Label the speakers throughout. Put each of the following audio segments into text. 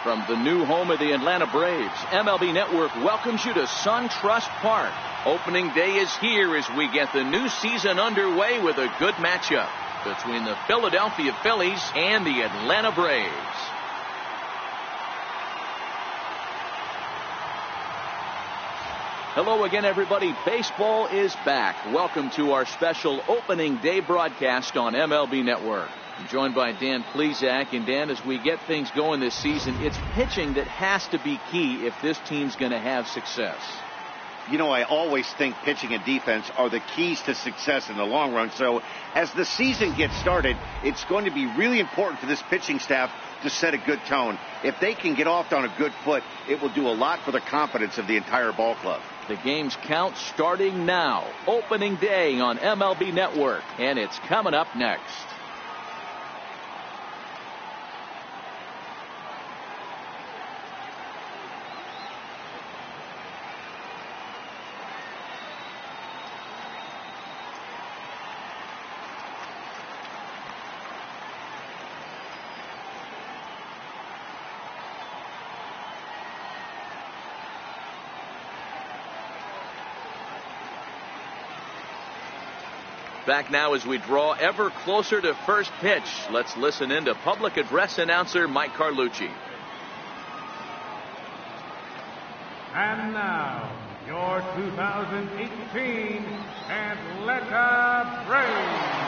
Speaker 1: From the new home of the Atlanta Braves, MLB Network welcomes you to SunTrust Park. Opening day is here as we get the new season underway with a good matchup between the Philadelphia Phillies and the Atlanta Braves. Hello again, everybody. Baseball is back. Welcome to our special opening day broadcast on MLB Network. I'm joined by Dan Plesac. And Dan, as we get things going this season, it's pitching that has to be key if this team's going to have success.
Speaker 2: You know, I always think pitching and defense are the keys to success in the long run. So as the season gets started, it's going to be really important for this pitching staff to set a good tone. If they can get off on a good foot, it will do a lot for the confidence of the entire ball club.
Speaker 1: The game's count starting now. Opening day on MLB Network. And it's coming up next. Back now as we draw ever closer to first pitch. Let's listen in to public address announcer Mike Carlucci.
Speaker 3: And now, your 2018 Atlanta Braves.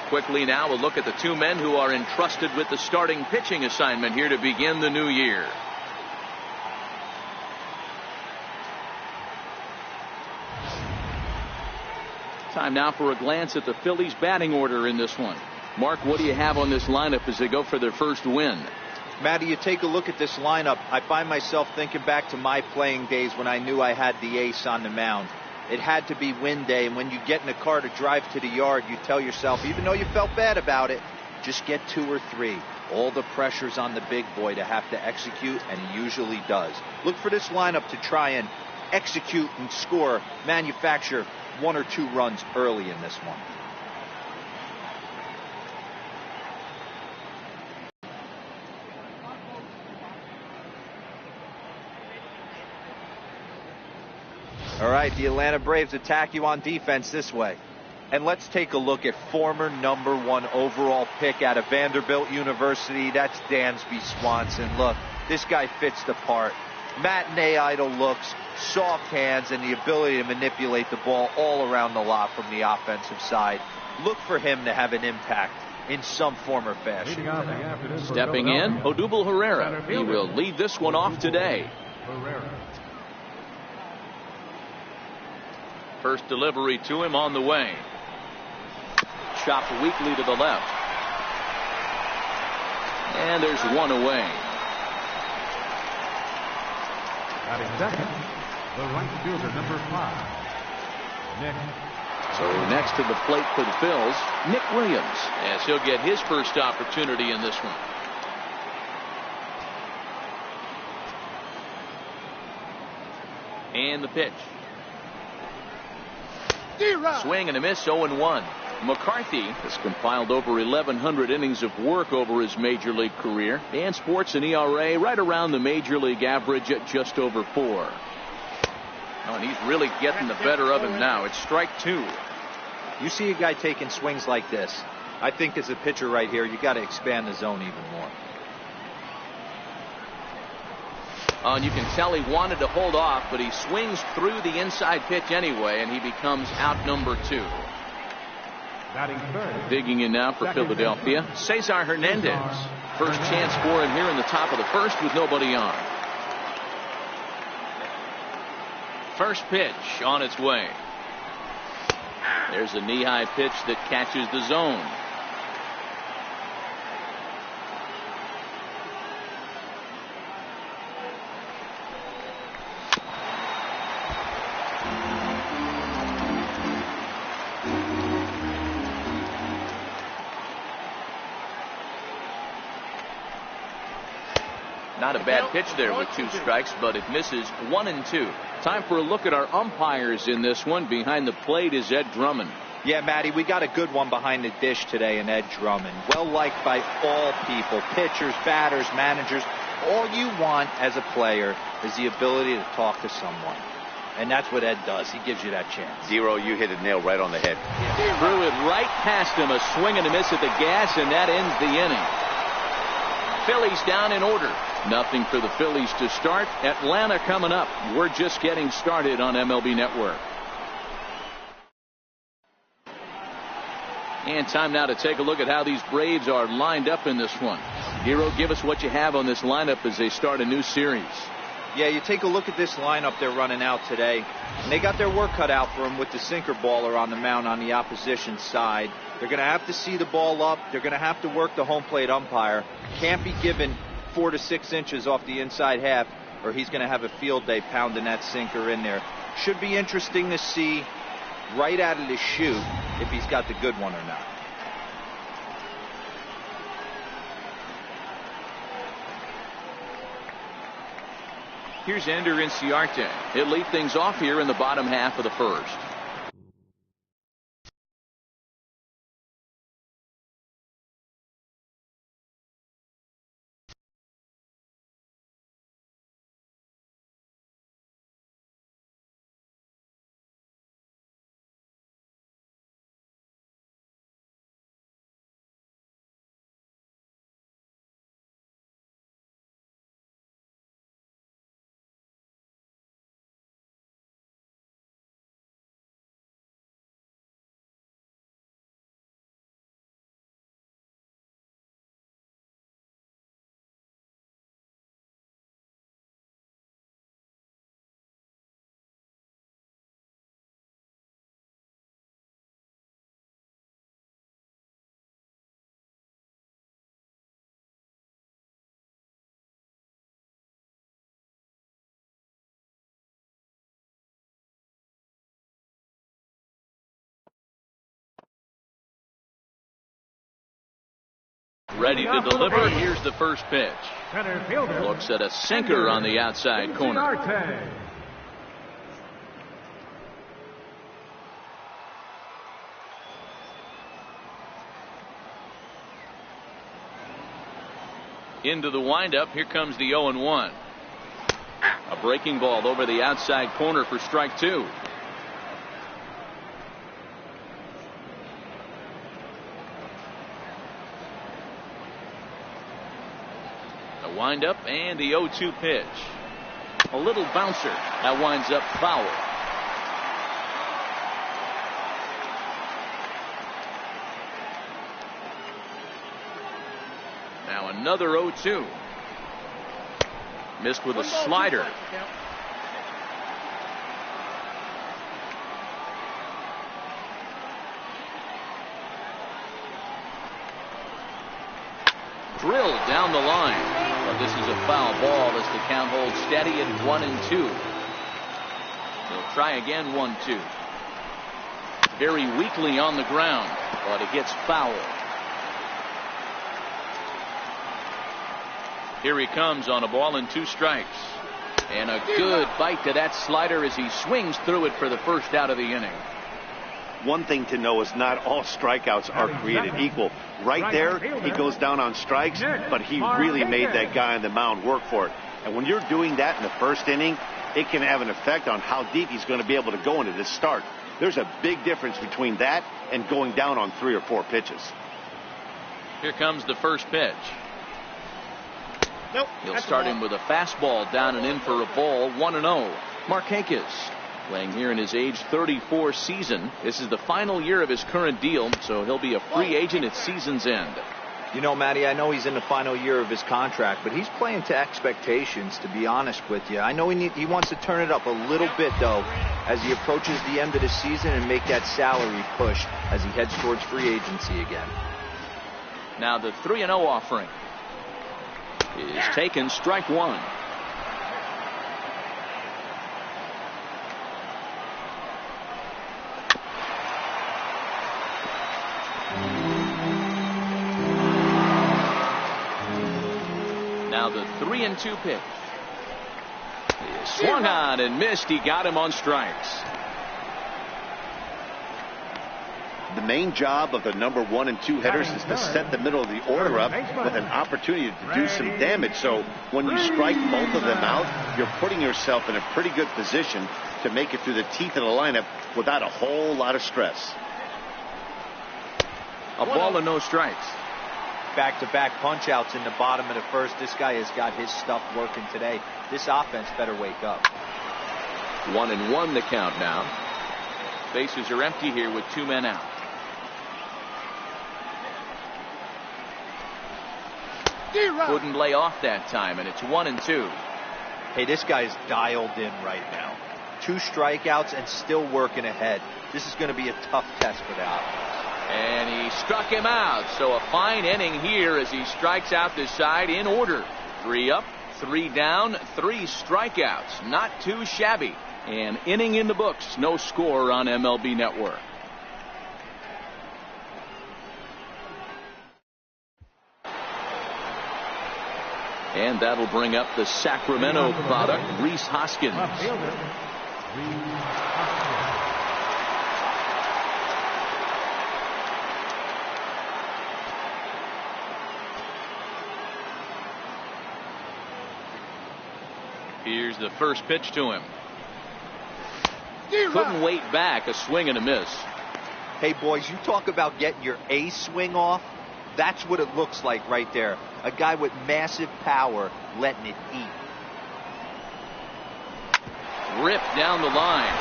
Speaker 1: Quickly now, a look at the two men who are entrusted with the starting pitching assignment here to begin the new year. Time now for a glance at the Phillies batting order in this one. Mark, what do you have on this lineup as they go for their first win?
Speaker 4: Matty, you take a look at this lineup. I find myself thinking back to my playing days when I knew I had the ace on the mound. It had to be win day, and when you get in a car to drive to the yard, you tell yourself, even though you felt bad about it, just get 2 or 3. All the pressure's on the big boy to have to execute, and he usually does. Look for this lineup to try and execute and score, manufacture 1 or 2 runs early in this one. All right, the Atlanta Braves attack you on defense this way. And let's take a look at former #1 overall pick out of Vanderbilt University. That's Dansby Swanson. Look, this guy fits the part. Matinee idol looks, soft hands, and the ability to manipulate the ball all around the lot from the offensive side. Look for him to have an impact in some form or fashion.
Speaker 1: Stepping in, Odubel Herrera. He will lead this one off today. First delivery to him on the way. Chopped weakly to the left. And there's one away.
Speaker 3: Batting second, the right fielder, number 5, Nick.
Speaker 1: So next to the plate for the Phils, Nick Williams, as he'll get his first opportunity in this one. And the pitch. Swing and a miss, 0-1. McCarthy has compiled over 1,100 innings of work over his major league career and sports an ERA right around the major league average at just over 4. Oh, and he's really getting the better of him now. It's strike 2.
Speaker 4: You see a guy taking swings like this. I think as a pitcher right here, you got to expand the zone even more.
Speaker 1: Oh, and you can tell he wanted to hold off, but he swings through the inside pitch anyway, and he becomes out number 2. Digging in now for Philadelphia, Cesar Hernandez. First chance for him here in the top of the first with nobody on. First pitch on its way. There's a knee-high pitch that catches the zone. Not a bad pitch there with 2 strikes, but it misses 1-2. Time for a look at our umpires in this one. Behind the plate is Ed Drummond.
Speaker 4: Yeah, Matty, we got a good one behind the dish today in Ed Drummond. Well liked by all people, pitchers, batters, managers. All you want as a player is the ability to talk to someone. And that's what Ed does. He gives you that chance.
Speaker 2: Zero, you hit a nail right on the head.
Speaker 1: Threw it right past him. A swing and a miss at the gas, and that ends the inning. Phillies down in order. Nothing for the Phillies to start. Atlanta coming up. We're just getting started on MLB Network. And time now to take a look at how these Braves are lined up in this one. Hero, give us what you have on this lineup as they start a new series.
Speaker 4: Yeah, you take a look at this lineup they're running out today, and they got their work cut out for them with the sinker baller on the mound on the opposition side. They're going to have to see the ball up. They're going to have to work the home plate umpire. Can't be given 4 to 6 inches off the inside half, or he's going to have a field day pounding that sinker in there. Should be interesting to see right out of the chute if he's got the good one or not.
Speaker 1: Here's Ender Inciarte. He'll lead things off here in the bottom half of the first. Ready to deliver. Here's the first pitch. Looks at a sinker on the outside corner. Into the windup. Here comes the 0-1. A breaking ball over the outside corner for strike 2. Wind up and the 0-2 pitch. A little bouncer that winds up foul. Now another 0-2. Missed with a slider. Drilled down the line. But this is a foul ball as the count holds steady at 1-2. He'll try again 1-2. Very weakly on the ground, but it gets foul. Here he comes on a ball and 2 strikes. And a good bite to that slider as he swings through it for the first out of the inning.
Speaker 2: One thing to know is not all strikeouts are created equal. Right there, he goes down on strikes, but he really made that guy on the mound work for it. And when you're doing that in the first inning, it can have an effect on how deep he's going to be able to go into this start. There's a big difference between that and going down on 3 or 4 pitches.
Speaker 1: Here comes the first pitch.
Speaker 2: Nope.
Speaker 1: He'll start him with a fastball down and in for a ball. 1-0. Markakis playing here in his age 34 season. This is the final year of his current deal, so he'll be a free agent at season's end.
Speaker 4: You know, Matty, I know he's in the final year of his contract, but he's playing to expectations, to be honest with you. I know he wants to turn it up a little bit, though, as he approaches the end of the season and make that salary push as he heads towards free agency again.
Speaker 1: Now the 3-0 offering is taken, strike 1. Now Now the 3-2 pitch. He swung on and missed. He got him on strikes.
Speaker 2: The main job of the number 1 and 2 hitters is to set the middle of the order up with an opportunity to do some damage. So when you strike both of them out, you're putting yourself in a pretty good position to make it through the teeth of the lineup without a whole lot of stress.
Speaker 1: A ball and no strikes.
Speaker 4: Back-to-back punch-outs in the bottom of the first. This guy has got his stuff working today. This offense better wake up.
Speaker 1: 1-1 the count now. Bases are empty here with 2 men out. Couldn't lay off that time, and it's 1-2.
Speaker 4: Hey, this guy's dialed in right now. 2 strikeouts and still working ahead. This is going to be a tough test for the offense.
Speaker 1: And he struck him out. So a fine inning here as he strikes out the side in order. 3 up, 3 down, 3 strikeouts. Not too shabby. An inning in the books. No score on MLB Network. And that'll bring up the Sacramento product, Rhys Hoskins. Here's the first pitch to him. Couldn't wait back. A swing and a miss.
Speaker 4: Hey, boys, you talk about getting your A swing off. That's what it looks like right there. A guy with massive power letting it eat.
Speaker 1: Ripped down the line.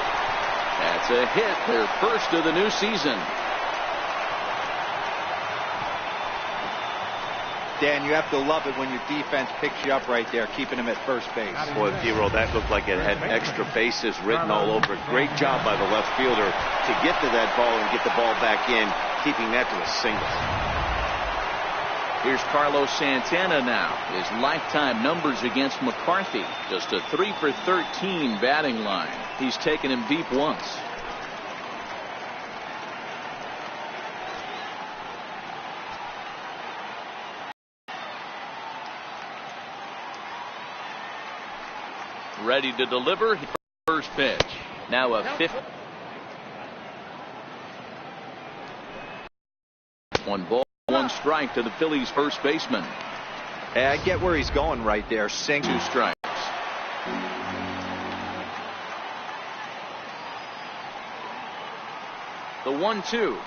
Speaker 1: That's a hit, their first of the new season.
Speaker 4: Dan, you have to love it when your defense picks you up right there, keeping him at first base.
Speaker 2: Boy, P-Roll, that looked like it had extra bases written all over it. Great job by the left fielder to get to that ball and get the ball back in, keeping that to a single.
Speaker 1: Here's Carlos Santana now. His lifetime numbers against McCarthy. Just a 3 for 13 batting line. He's taken him deep once. Ready to deliver. First pitch. Now a 5th. 1 ball, 1 strike to the Phillies first baseman.
Speaker 4: Hey, I get where he's going right there.
Speaker 1: 2 strikes. The 1-2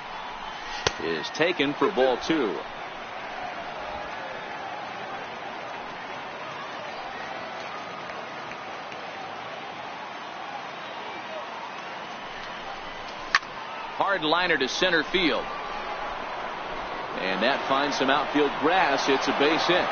Speaker 1: is taken for ball 2. Hard liner to center field. And that finds some outfield grass. It's a base hit.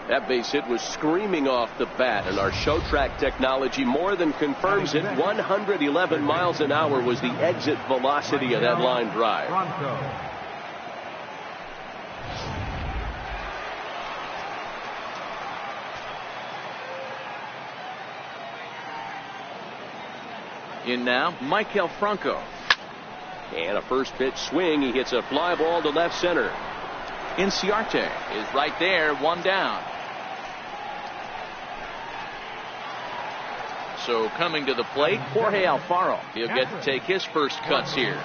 Speaker 5: That base hit was screaming off the bat, and our show track technology more than confirms it. 111 miles an hour was the exit velocity of that line drive.
Speaker 1: In now, Maikel Franco.
Speaker 5: And a first pitch swing. He hits a fly ball to left center.
Speaker 1: Inciarte is right there, 1 down. So coming to the plate, Jorge Alfaro. He'll get to take his first cuts here.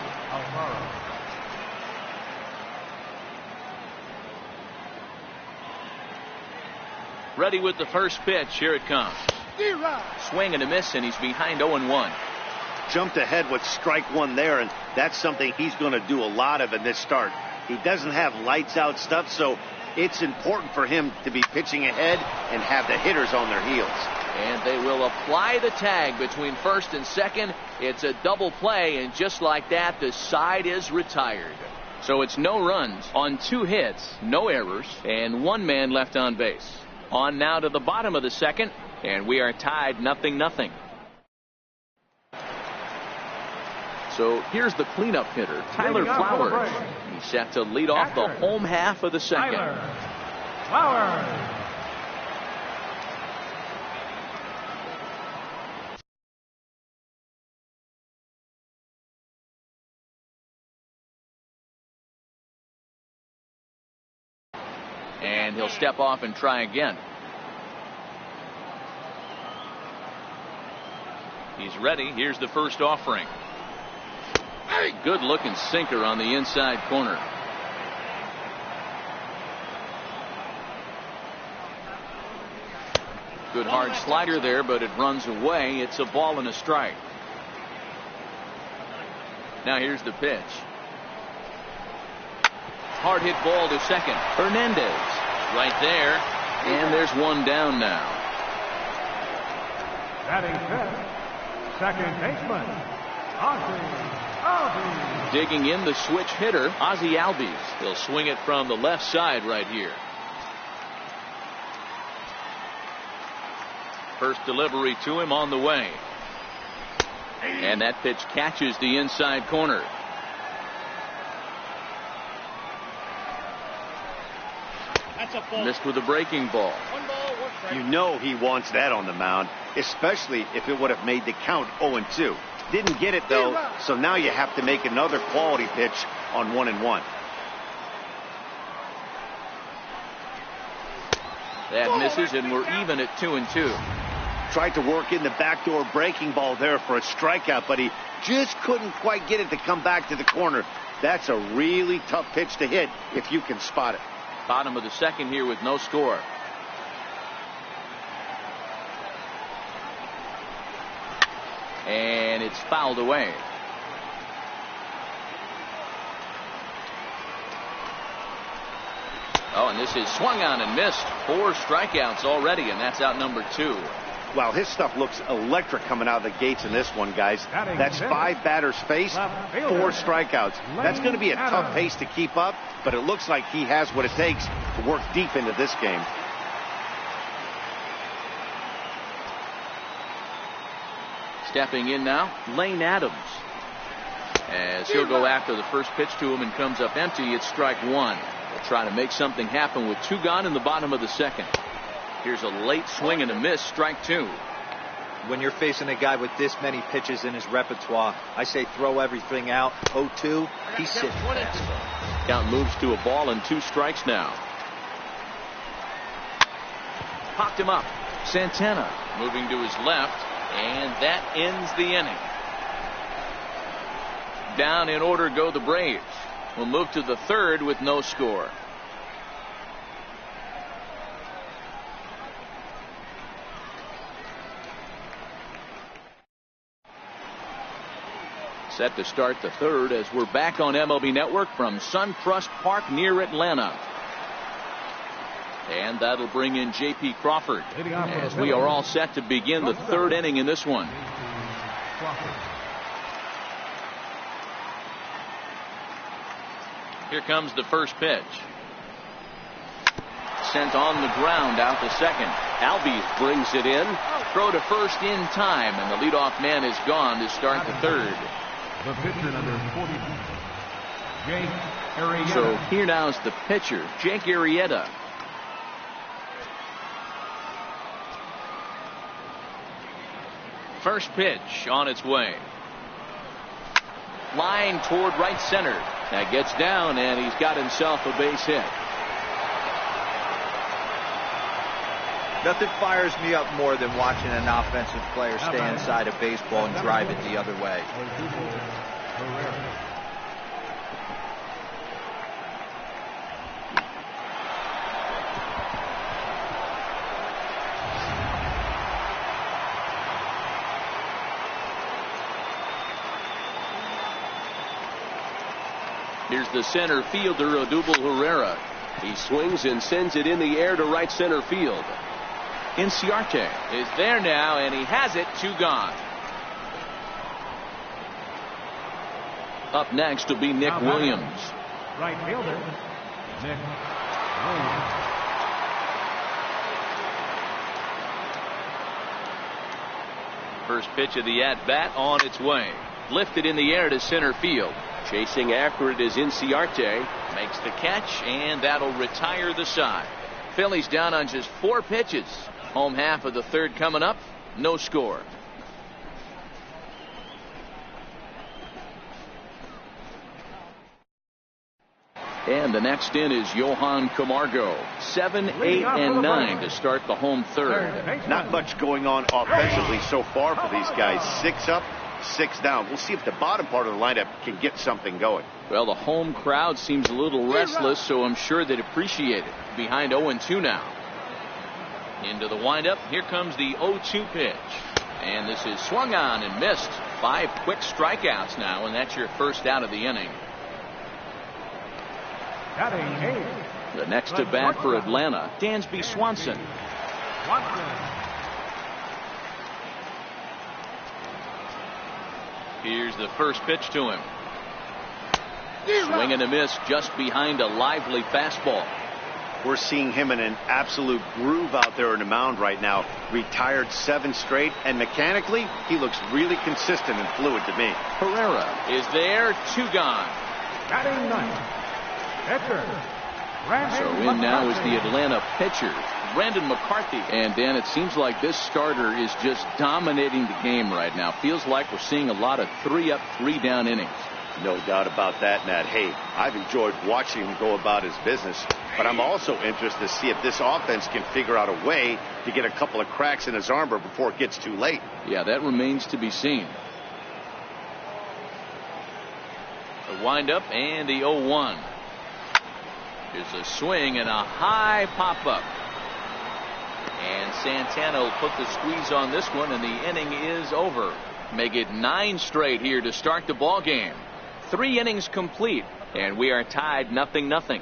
Speaker 1: Ready with the first pitch. Here it comes. Swing and a miss, and he's behind 0-1.
Speaker 2: Jumped ahead with strike 1 there, and that's something he's going to do a lot of in this start. He doesn't have lights out stuff, so it's important for him to be pitching ahead and have the hitters on their heels.
Speaker 1: And they will apply the tag between first and second. It's a double play, and just like that, the side is retired. So it's no runs on 2 hits, no errors, and 1 man left on base. On now to the bottom of the second, and we are tied 0-0. So here's the cleanup hitter, Tyler Flowers. He's set to lead off the home half of the second.
Speaker 3: Flowers.
Speaker 1: And he'll step off and try again. He's ready. Here's the first offering. Good looking sinker on the inside corner. Good hard slider there, but it runs away. It's a ball and a strike. Now here's the pitch. Hard hit ball to second. Hernandez right there. And there's one down now.
Speaker 3: Batting fifth, second baseman, Ozzie Albies.
Speaker 1: Digging in the switch hitter, Ozzie Albies. He'll swing it from the left side right here. First delivery to him on the way. And that pitch catches the inside corner. Missed with a breaking ball.
Speaker 2: You know he wants that on the mound, especially if it would have made the count 0-2. Didn't get it though, so now you have to make another quality pitch on 1-1.
Speaker 1: That misses, and we're even at 2-2.
Speaker 2: Tried to work in the backdoor breaking ball there for a strikeout, but he just couldn't quite get it to come back to the corner. That's a really tough pitch to hit if you can spot it.
Speaker 1: Bottom of the second here with no score. And it's fouled away. Oh, and this is swung on and missed. 4 strikeouts already, and that's out number 2.
Speaker 2: Wow, his stuff looks electric coming out of the gates in this one, guys. That's 5 batters faced, 4 strikeouts. That's going to be a tough pace to keep up, but it looks like he has what it takes to work deep into this game.
Speaker 1: Stepping in now, Lane Adams. As he'll go after the first pitch to him and comes up empty, it's strike 1. They'll try to make something happen with 2 gone in the bottom of the second. Here's a late swing and a miss, strike 2.
Speaker 4: When you're facing a guy with this many pitches in his repertoire, I say throw everything out. 0-2, he's sitting fast.
Speaker 1: Count moves to a ball and 2 strikes now. Popped him up. Santana moving to his left, and that ends the inning. Down in order go the Braves. We'll move to the third with no score. Set to start the third as we're back on MLB Network from SunTrust Park near Atlanta. And that'll bring in J.P. Crawford as we are all set to begin the third inning in this one. Here comes the first pitch. Sent on the ground out to second. Albies brings it in. Throw to first in time, and the leadoff man is gone to start the third.
Speaker 3: The pitcher, number 40, Jake Arrieta.
Speaker 1: So here now is the pitcher, Jake Arrieta. First pitch on its way. Line toward right center. That gets down, and he's got himself a base hit.
Speaker 4: Nothing fires me up more than watching an offensive player stay inside a baseball and drive it the other way.
Speaker 1: Here's the center fielder, Odubel Herrera. He swings and sends it in the air to right center field. Inciarte is there now, and he has it. 2 gone. Up next will be Nick Williams.
Speaker 3: Right fielder, Nick Williams.
Speaker 1: First pitch of the at-bat on its way. Lifted in the air to center field.
Speaker 5: Chasing after it is Inciarte.
Speaker 1: Makes the catch, and that'll retire the side. Phillies down on just 4 pitches. Home half of the third coming up. No score. And the next in is Johan Camargo. 7, 8, and 9 to start the home third.
Speaker 2: Not much going on offensively so far for these guys. 6 up, 6 down. We'll see if the bottom part of the lineup can get something going.
Speaker 1: Well, the home crowd seems a little restless, so I'm sure they'd appreciate it. Behind 0-2 now. Into the windup. Here comes the 0-2 pitch. And this is swung on and missed. 5 quick strikeouts now, and that's your first out of the inning. The next to bat for Atlanta, Dansby Swanson. Here's the first pitch to him. Swing and a miss just behind a lively fastball.
Speaker 2: We're seeing him in an absolute groove out there on the mound right now. Retired 7 straight, and mechanically, he looks really consistent and fluid to me.
Speaker 1: Herrera is there, 2 gone.
Speaker 3: Batting ninth, pitcher.
Speaker 1: So in now is the Atlanta pitcher, Brandon McCarthy. And Dan, it seems like this starter is just dominating the game right now. Feels like we're seeing a lot of 3 up, 3 down innings.
Speaker 2: No doubt about that, Matt. Hey, I've enjoyed watching him go about his business, but I'm also interested to see if this offense can figure out a way to get a couple of cracks in his armor before it gets too late.
Speaker 1: Yeah, that remains to be seen. The windup and the 0-1. Here's a swing and a high pop-up. And Santana will put the squeeze on this one, and the inning is over. Make it 9 straight here to start the ball game. 3 innings complete, and we are tied 0-0.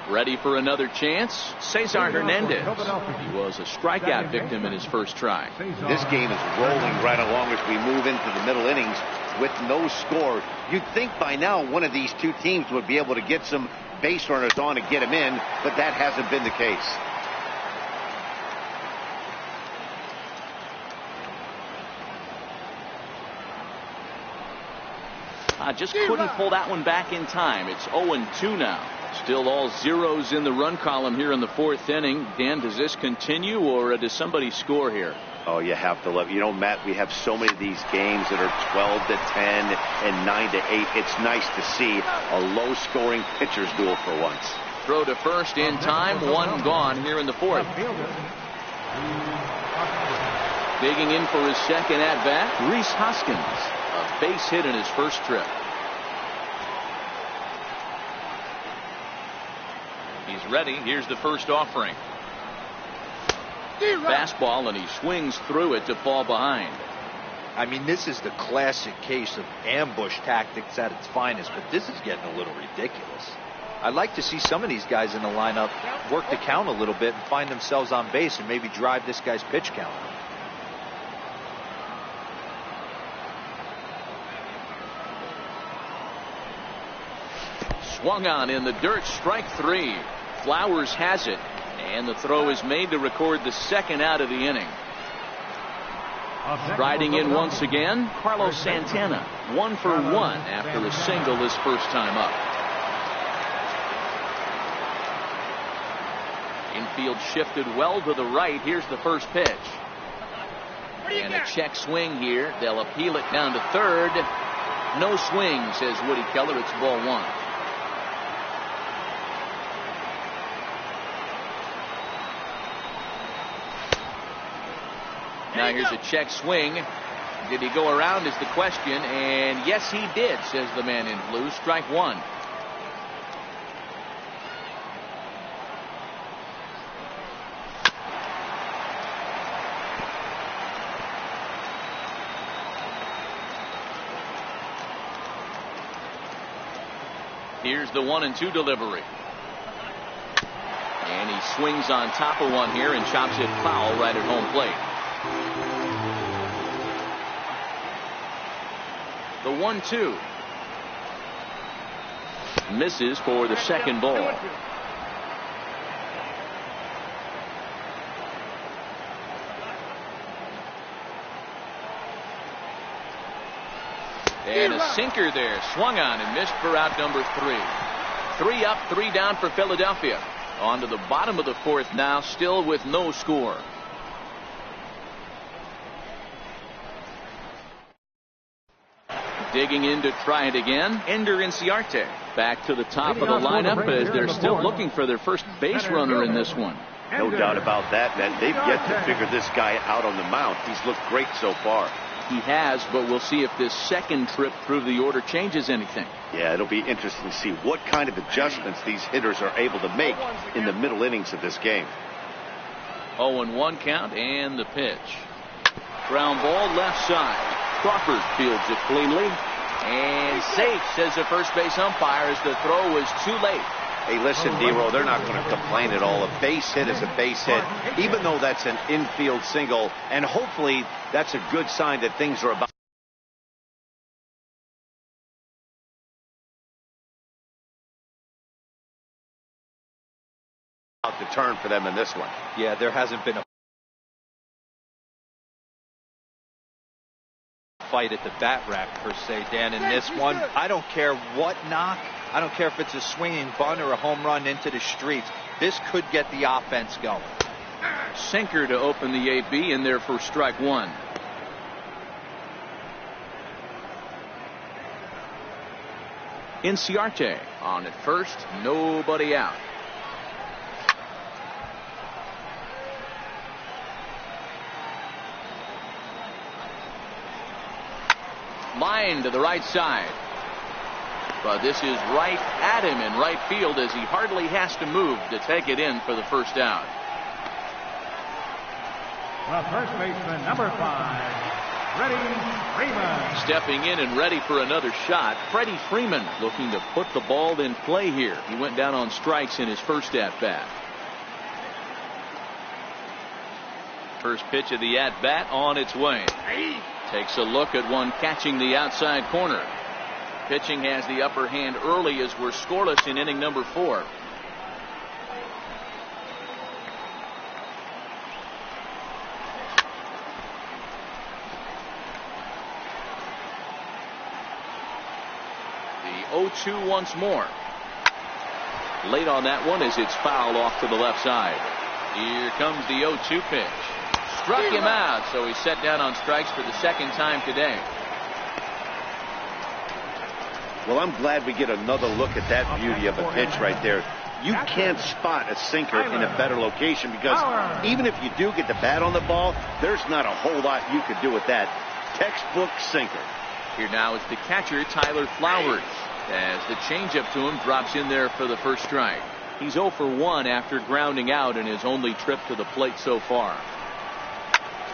Speaker 1: Ready for another chance? Cesar Hernandez. He was a strikeout victim in his first try.
Speaker 2: This game is rolling right along as we move into the middle innings with no score. You'd think by now one of these 2 teams would be able to get some base runners on and get them in, but that hasn't been the case.
Speaker 1: Just couldn't pull that one back in time. It's 0-2 now. Still all zeros in the run column here in the 4th inning. Dan, does this continue, or does somebody score here?
Speaker 2: Oh, you have to love it. You know, Matt, we have so many of these games that are 12-10 and 9-8. It's nice to see a low-scoring pitcher's duel for once.
Speaker 1: Throw to first in time. 1 gone here in the 4th. Digging in for his second at-bat, Rhys Hoskins. A base hit in his first trip. He's ready. Here's the first offering. Fastball, and he swings through it to fall behind.
Speaker 4: I mean, this is the classic case of ambush tactics at its finest, but this is getting a little ridiculous. I'd like to see some of these guys in the lineup work the count a little bit and find themselves on base and maybe drive this guy's pitch count.
Speaker 1: Swung on in the dirt, strike 3. Flowers has it, and the throw is made to record the second out of the inning. Riding in once again, Carlos Santana. 1 for 1 after a single his first time up. Infield shifted well to the right. Here's the first pitch. And a check swing here. They'll appeal it down to third. No swing, says Woody Keller. It's ball 1. Now here's a check swing. Did he go around is the question, and yes he did, says the man in blue. Strike 1. Here's the 1-2 delivery. And he swings on top of one here and chops it foul right at home plate. The 1-2 misses for the second ball. And a sinker there, swung on and missed for out number 3. 3 up, 3 down for Philadelphia. On to the bottom of the 4th now, still with no score. Digging in to try it again, Ender Inciarte. Back to the top of the lineup as they're still looking for their first base runner in this one.
Speaker 2: No doubt about that, man. They've yet to figure this guy out on the mound. He's looked great so far.
Speaker 1: He has, but we'll see if this second trip through the order changes anything.
Speaker 2: Yeah, it'll be interesting to see what kind of adjustments these hitters are able to make in the middle innings of this game.
Speaker 1: 0-1 count and the pitch. Ground ball left side. Crawford fields it cleanly. And safe, says the first base umpire, as the throw was too late.
Speaker 2: Hey, listen, Nero, they're not going to complain at all. A base hit is a base hit, even though that's an infield single. And hopefully that's a good sign that things are about to turn for them in this one.
Speaker 4: Yeah, there hasn't been a fight at the bat rack per se, Dan. In this one, I don't care what knock. I don't care if it's a swinging bunt or a home run into the streets. This could get the offense going.
Speaker 1: Sinker to open the AB in there for strike one. Inciarte on at first, nobody out. Line to the right side. But this is right at him in right field as he hardly has to move to take it in for the first out.
Speaker 3: The first baseman, number 5, Freddie Freeman.
Speaker 1: Stepping in and ready for another shot, Freddie Freeman looking to put the ball in play here. He went down on strikes in his first at-bat. First pitch of the at-bat on its way. Takes a look at one catching the outside corner. Pitching has the upper hand early as we're scoreless in inning number 4. The 0-2 once more. Late on that one as it's fouled off to the left side. Here comes the 0-2 pitch. Struck him out, so he's set down on strikes for the second time today.
Speaker 2: Well, I'm glad we get another look at that beauty of a pitch right there. You can't spot a sinker in a better location because even if you do get the bat on the ball, there's not a whole lot you could do with that. Textbook sinker.
Speaker 1: Here now is the catcher, Tyler Flowers, as the changeup to him drops in there for the first strike. He's 0 for 1 after grounding out in his only trip to the plate so far.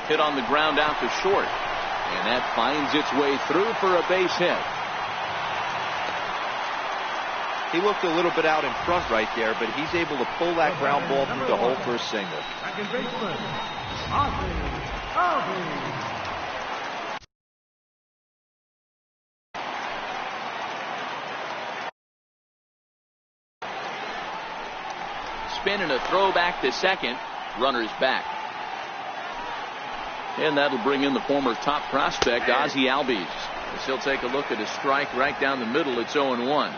Speaker 1: Hit on the ground out to short, and that finds its way through for a base hit.
Speaker 4: He looked a little bit out in front right there, but he's able to pull that ground ball through the hole for a single.
Speaker 3: Second baseman, Ozzie.
Speaker 1: Spin and a throw back to second. Runner's back. And that'll bring in the former top prospect, Ozzie Albies. As he'll take a look at a strike right down the middle. It's 0-1.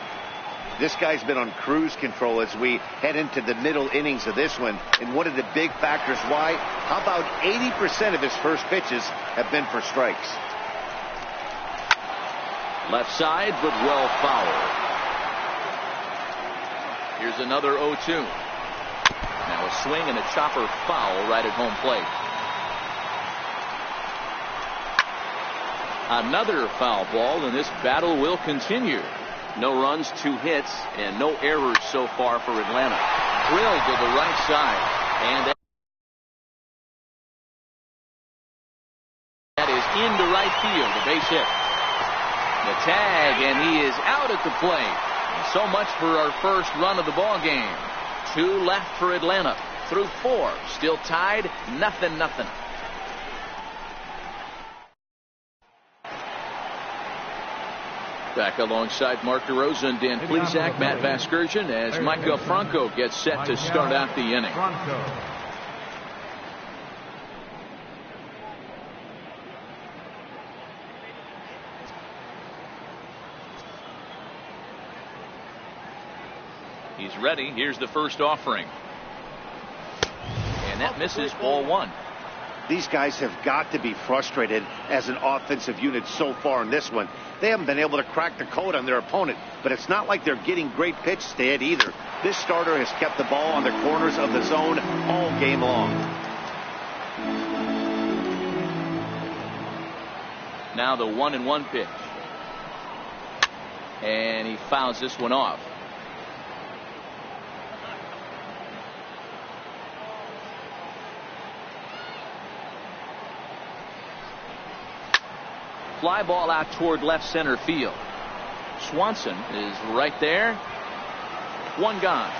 Speaker 2: This guy's been on cruise control as we head into the middle innings of this one. And one of the big factors why, how about 80% of his first pitches have been for strikes?
Speaker 1: Left side, but well fouled. Here's another 0-2. Now a swing and a chopper foul right at home plate. Another foul ball, and this battle will continue. No runs, 2 hits, and no errors so far for Atlanta. Drilled to the right side, and that is into right field, a base hit. The tag, and he is out at the plate. So much for our first run of the ball game. 2 left for Atlanta through 4, still tied, 0-0. Back alongside Mark DeRosa and Dan Plesac, Matt Vasgersian, as Micah Franco gets set to start out the inning. He's ready. Here's the first offering. And that misses, ball 1.
Speaker 2: These guys have got to be frustrated as an offensive unit so far in this one. They haven't been able to crack the code on their opponent, but it's not like they're getting great pitch stead either. This starter has kept the ball on the corners of the zone all game long.
Speaker 1: Now the 1-1 pitch. And he fouls this one off. Fly ball out toward left center field. Swanson is right there. One gone.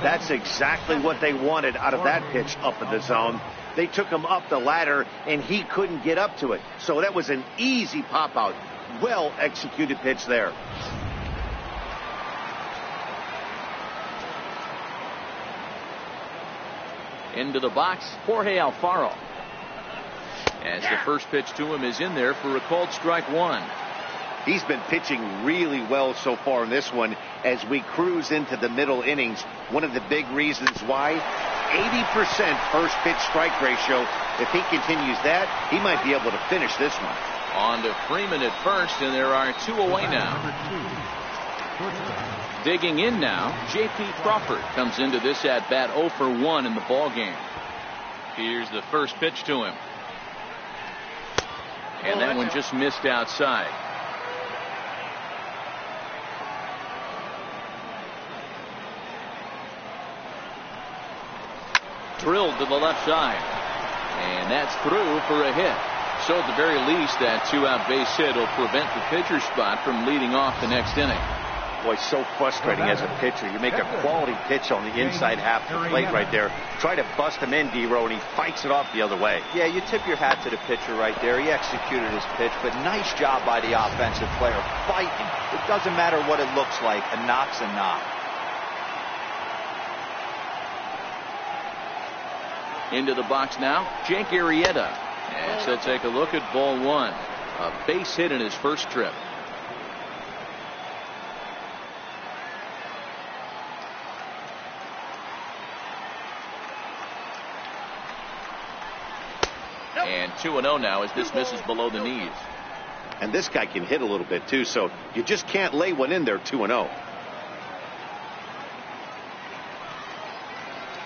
Speaker 2: That's exactly what they wanted out of that pitch up in the zone. They took him up the ladder, and he couldn't get up to it. So that was an easy pop-out. Well-executed pitch there.
Speaker 1: Into the box, Jorge Alfaro. As the first pitch to him is in there for a called strike one.
Speaker 2: He's been pitching really well so far in this one as we cruise into the middle innings. One of the big reasons why, 80% first pitch strike ratio. If he continues that, he might be able to finish this one.
Speaker 1: On to Freeman at first, and there are two away now. Digging in now, J.P. Crawford comes into this at bat 0 for 1 in the ball game. Here's the first pitch to him. And that one just missed outside. Drilled to the left side. And that's through for a hit. So at the very least, that two-out base hit will prevent the pitcher spot from leading off the next inning.
Speaker 2: Boy, so frustrating as a pitcher. You make a quality pitch on the inside half of the plate right there. Try to bust him in, D-Row, and he fights it off the other way.
Speaker 4: Yeah, you tip your hat to the pitcher right there. He executed his pitch, but nice job by the offensive player fighting. It doesn't matter what it looks like. A knock's a knock.
Speaker 1: Into the box now, Jake Arrieta. And he'll take a look at ball one. A base hit in his first trip. And 2-0 now as this misses below the knees.
Speaker 2: And this guy can hit a little bit too, so you just can't lay one in there 2-0.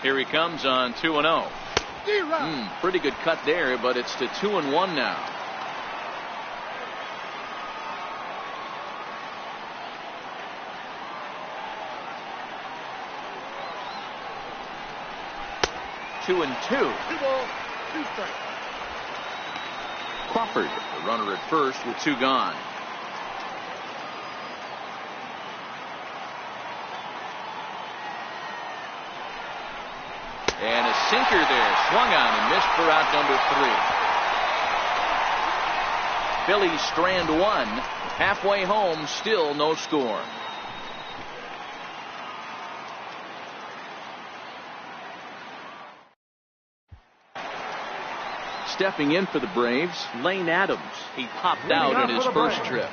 Speaker 1: Here he comes on 2-0. Pretty good cut there, but it's to 2-1 now. Two and two. Crawford, the runner at first with two gone. And a sinker there, swung on and missed for out number 3. Phillies strand one, halfway home, still no score. Stepping in for the Braves, Lane Adams. He popped out in his first trip.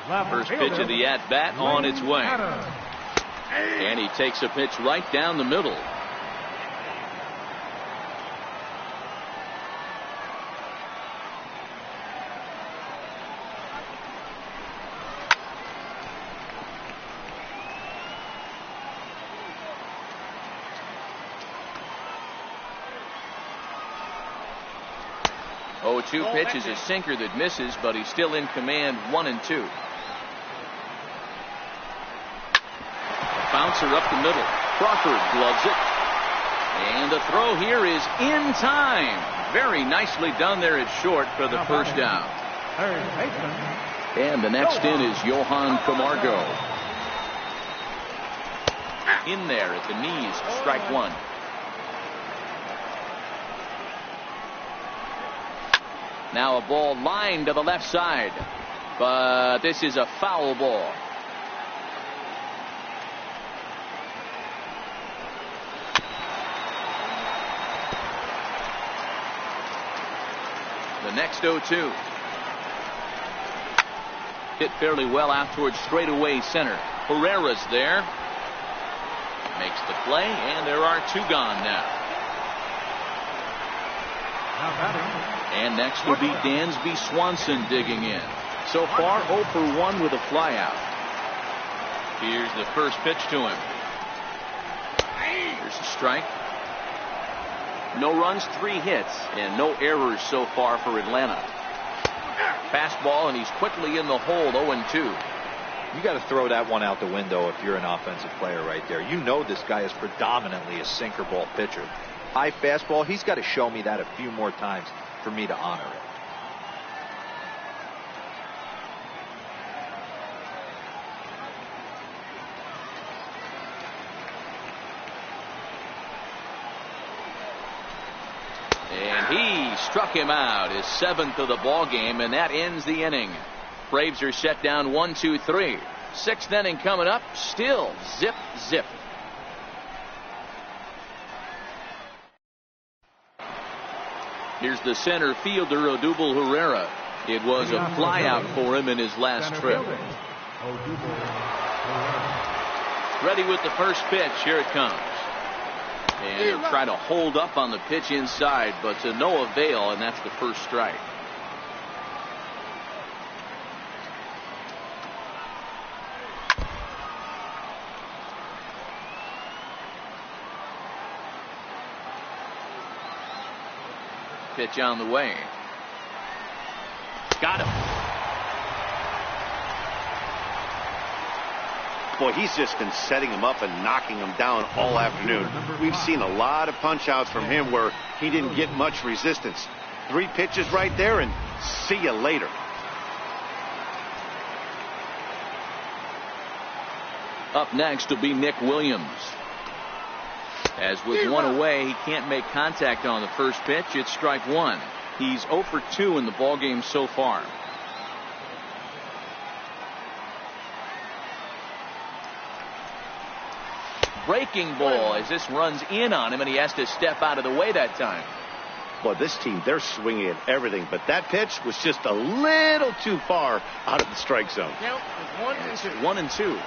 Speaker 1: First pitch of the at-bat on its way. And he takes a pitch right down the middle. Two pitches, a sinker that misses, but he's still in command, 1-2. Bouncer up the middle. Crawford gloves it. And the throw here is in time. Very nicely done there at short for the first out. And the next in is Johan Camargo. In there at the knees, strike one. Now a ball lined to the left side, but this is a foul ball. The next 0-2. Hit fairly well out towards straightaway center. Herrera's there. Makes the play, and there are 2 gone now. And next will be Dansby Swanson digging in. So far 0 for 1 with a flyout. Here's the first pitch to him. Here's a strike. No runs, 3 hits, and no errors so far for Atlanta. Fastball, and he's quickly in the hole, 0-2.
Speaker 4: You got to throw that one out the window if you're an offensive player right there. You know this guy is predominantly a sinker ball pitcher. High fastball, he's got to show me that a few more times for me to honor it.
Speaker 1: And he struck him out, his 7th of the ball game, and that ends the inning. Braves are set down 1-2-3. 6th inning coming up. Still zip, zip. Here's the center fielder, Odubel Herrera. It was a flyout for him in his last trip. Ready with the first pitch. Here it comes. And he'll try to hold up on the pitch inside, but to no avail, and that's the first strike. Pitch on the way. Got him.
Speaker 2: Boy, he's just been setting him up and knocking him down all afternoon. We've seen a lot of punch-outs from him where he didn't get much resistance. 3 pitches right there, and see you later.
Speaker 1: Up next will be Nick Williams. As with 1 away, he can't make contact on the first pitch. It's strike 1. He's 0 for 2 in the ballgame so far. Breaking ball as this runs in on him, and he has to step out of the way that time.
Speaker 2: Boy, this team, they're swinging at everything, but that pitch was just a little too far out of the strike zone.
Speaker 1: Count is 1-2.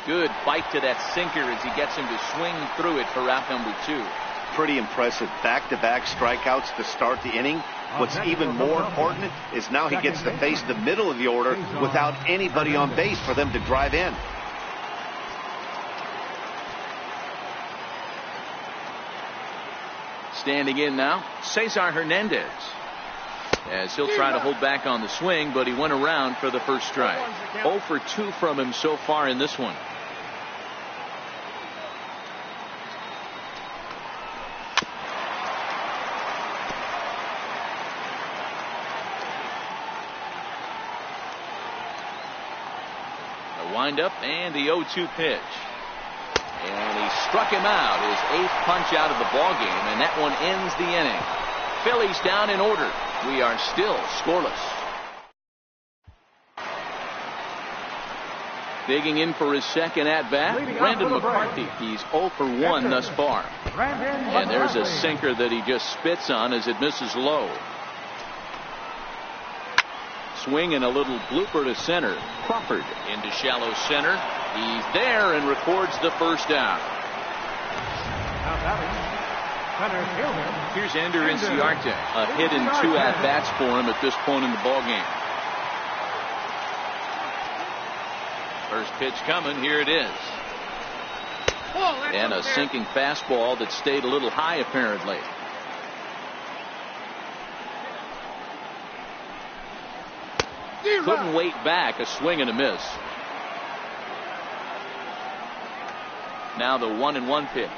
Speaker 1: Good fight to that sinker as he gets him to swing through it for out number 2.
Speaker 2: Pretty impressive back-to-back strikeouts to start the inning. What's even more important is now he gets to face the middle of the order without anybody on base for them to drive in.
Speaker 1: Standing in now, Cesar Hernandez. As he'll try to hold back on the swing, but he went around for the first strike. 0 for 2 from him so far in this one. Windup and the 0-2 pitch. And he struck him out, his 8th punch out of the ball game, and that one ends the inning. Phillies down in order. We are still scoreless. Digging in for his second at bat, Brandon McCarthy. He's 0 for 1 thus far. And there's a sinker that he just spits on as it misses low. Swing and a little blooper to center. Crawford into shallow center. He's there and records the first out. Here's Ender Inciarte. A hit and 2 at-bats for him at this point in the ballgame. First pitch coming. Here it is. And a sinking fastball that stayed a little high apparently. Couldn't wait back. A swing and a miss. Now the 1-1 pitch.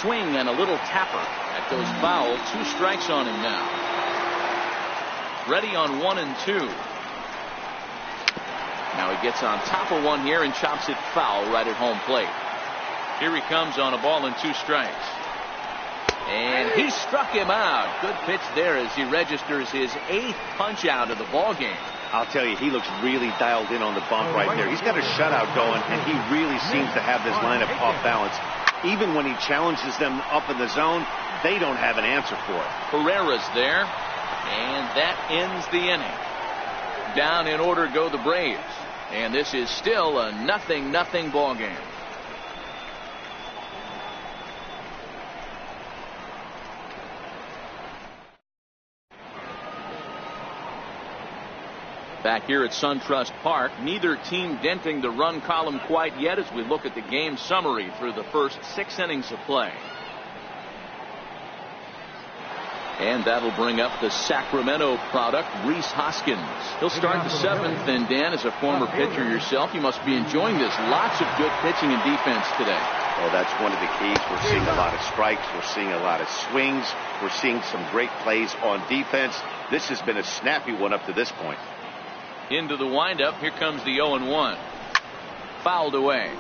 Speaker 1: Swing and a little tapper. That goes foul. 2 strikes on him now. Ready on 1-2. Now he gets on top of one here and chops it foul right at home plate. Here he comes on a ball and 2 strikes. And he struck him out. Good pitch there as he registers his 8th punch out of the ball game.
Speaker 2: I'll tell you, he looks really dialed in on the bump right there. He's got a shutout going, and he really seems to have this lineup off balance. Even when he challenges them up in the zone, they don't have an answer for it.
Speaker 1: Herrera's there. And that ends the inning. Down in order go the Braves. And this is still a 0-0 ball game. Back here at SunTrust Park, neither team denting the run column quite yet as we look at the game summary through the first 6 innings of play. And that'll bring up the Sacramento product, Rhys Hoskins. He'll start the 7th, and Dan, as a former pitcher yourself, you must be enjoying this. Lots of good pitching and defense today.
Speaker 2: Well, that's one of the keys. We're seeing a lot of strikes. We're seeing a lot of swings. We're seeing some great plays on defense. This has been a snappy one up to this point.
Speaker 1: Into the windup. Here comes the 0-1. Fouled away.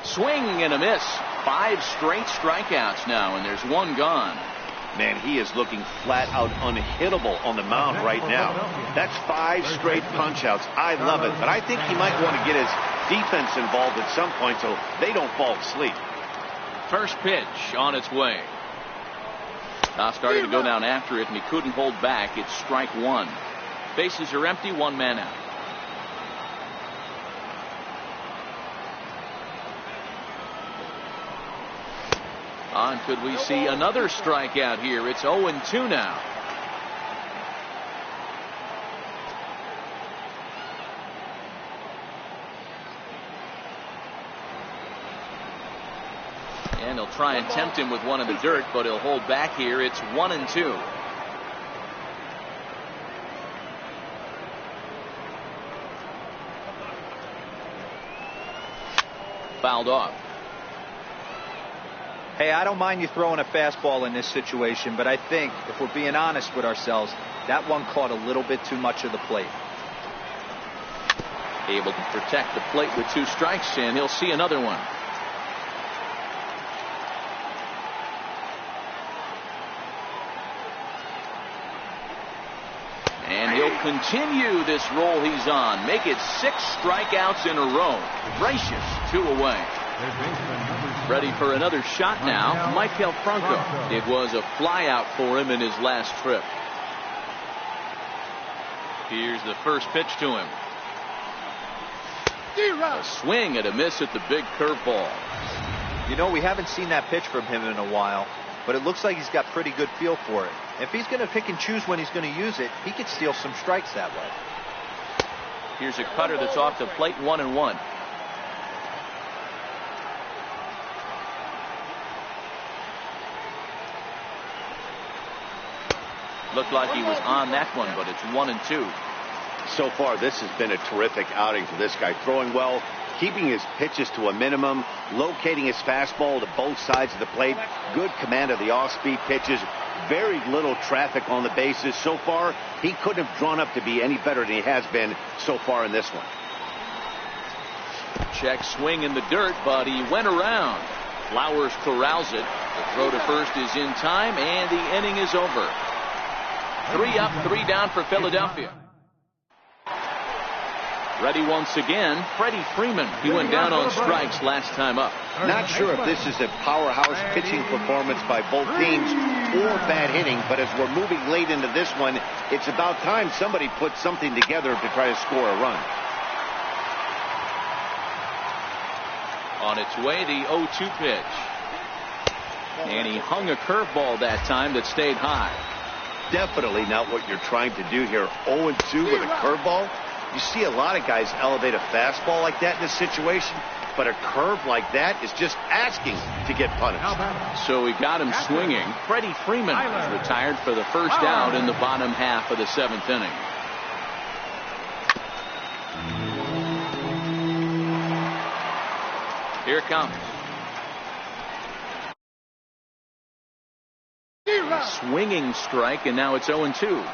Speaker 1: Swing and a miss. 5 straight strikeouts now, and there's 1 gone.
Speaker 2: Man, he is looking flat out unhittable on the mound right now. That's 5 straight punch-outs. I love it, but I think he might want to get his defense involved at some point so they don't fall asleep.
Speaker 1: First pitch on its way. Now starting to go down after it, and he couldn't hold back. It's strike 1. Bases are empty, 1 man out. On, could we see another strikeout here? It's 0-2 now. And he'll try and tempt him with one in the dirt, but he'll hold back here. It's 1-2. Fouled off.
Speaker 4: Hey, I don't mind you throwing a fastball in this situation, but I think, if we're being honest with ourselves, that one caught a little bit too much of the plate.
Speaker 1: Able to protect the plate with 2 strikes, and he'll see another one. And he'll continue this roll he's on. Make it 6 strikeouts in a row. Gracious, 2 away. Ready for another shot now, Michael Franco. It was a flyout for him in his last trip. Here's the first pitch to him. A swing and a miss at the big curveball.
Speaker 4: You know, we haven't seen that pitch from him in a while, but it looks like he's got pretty good feel for it. If he's going to pick and choose when he's going to use it, he could steal some strikes that way.
Speaker 1: Here's a cutter that's off the plate, 1-1. Looked like he was on that one, but it's 1-2.
Speaker 2: So far, this has been a terrific outing for this guy. Throwing well, keeping his pitches to a minimum, locating his fastball to both sides of the plate, good command of the off-speed pitches, very little traffic on the bases. So far, he couldn't have drawn up to be any better than he has been so far in this one.
Speaker 1: Check swing in the dirt, but he went around. Flowers corrals it. The throw to first is in time, and the inning is over. 3 up, 3 down for Philadelphia. Ready once again, Freddie Freeman. He went down on strikes last time up.
Speaker 2: Not sure if this is a powerhouse pitching performance by both teams or bad hitting, but as we're moving late into this one, it's about time somebody puts something together to try to score a run.
Speaker 1: On its way, the 0-2 pitch. And he hung a curveball that time that stayed high.
Speaker 2: Definitely not what you're trying to do here. 0-2 with a curveball. You see a lot of guys elevate a fastball like that in this situation, but a curve like that is just asking to get punished.
Speaker 1: So he got him swinging. Freddie Freeman was retired for the first out in the bottom half of the 7th inning. Here it comes. Swinging strike, and now it's 0-2.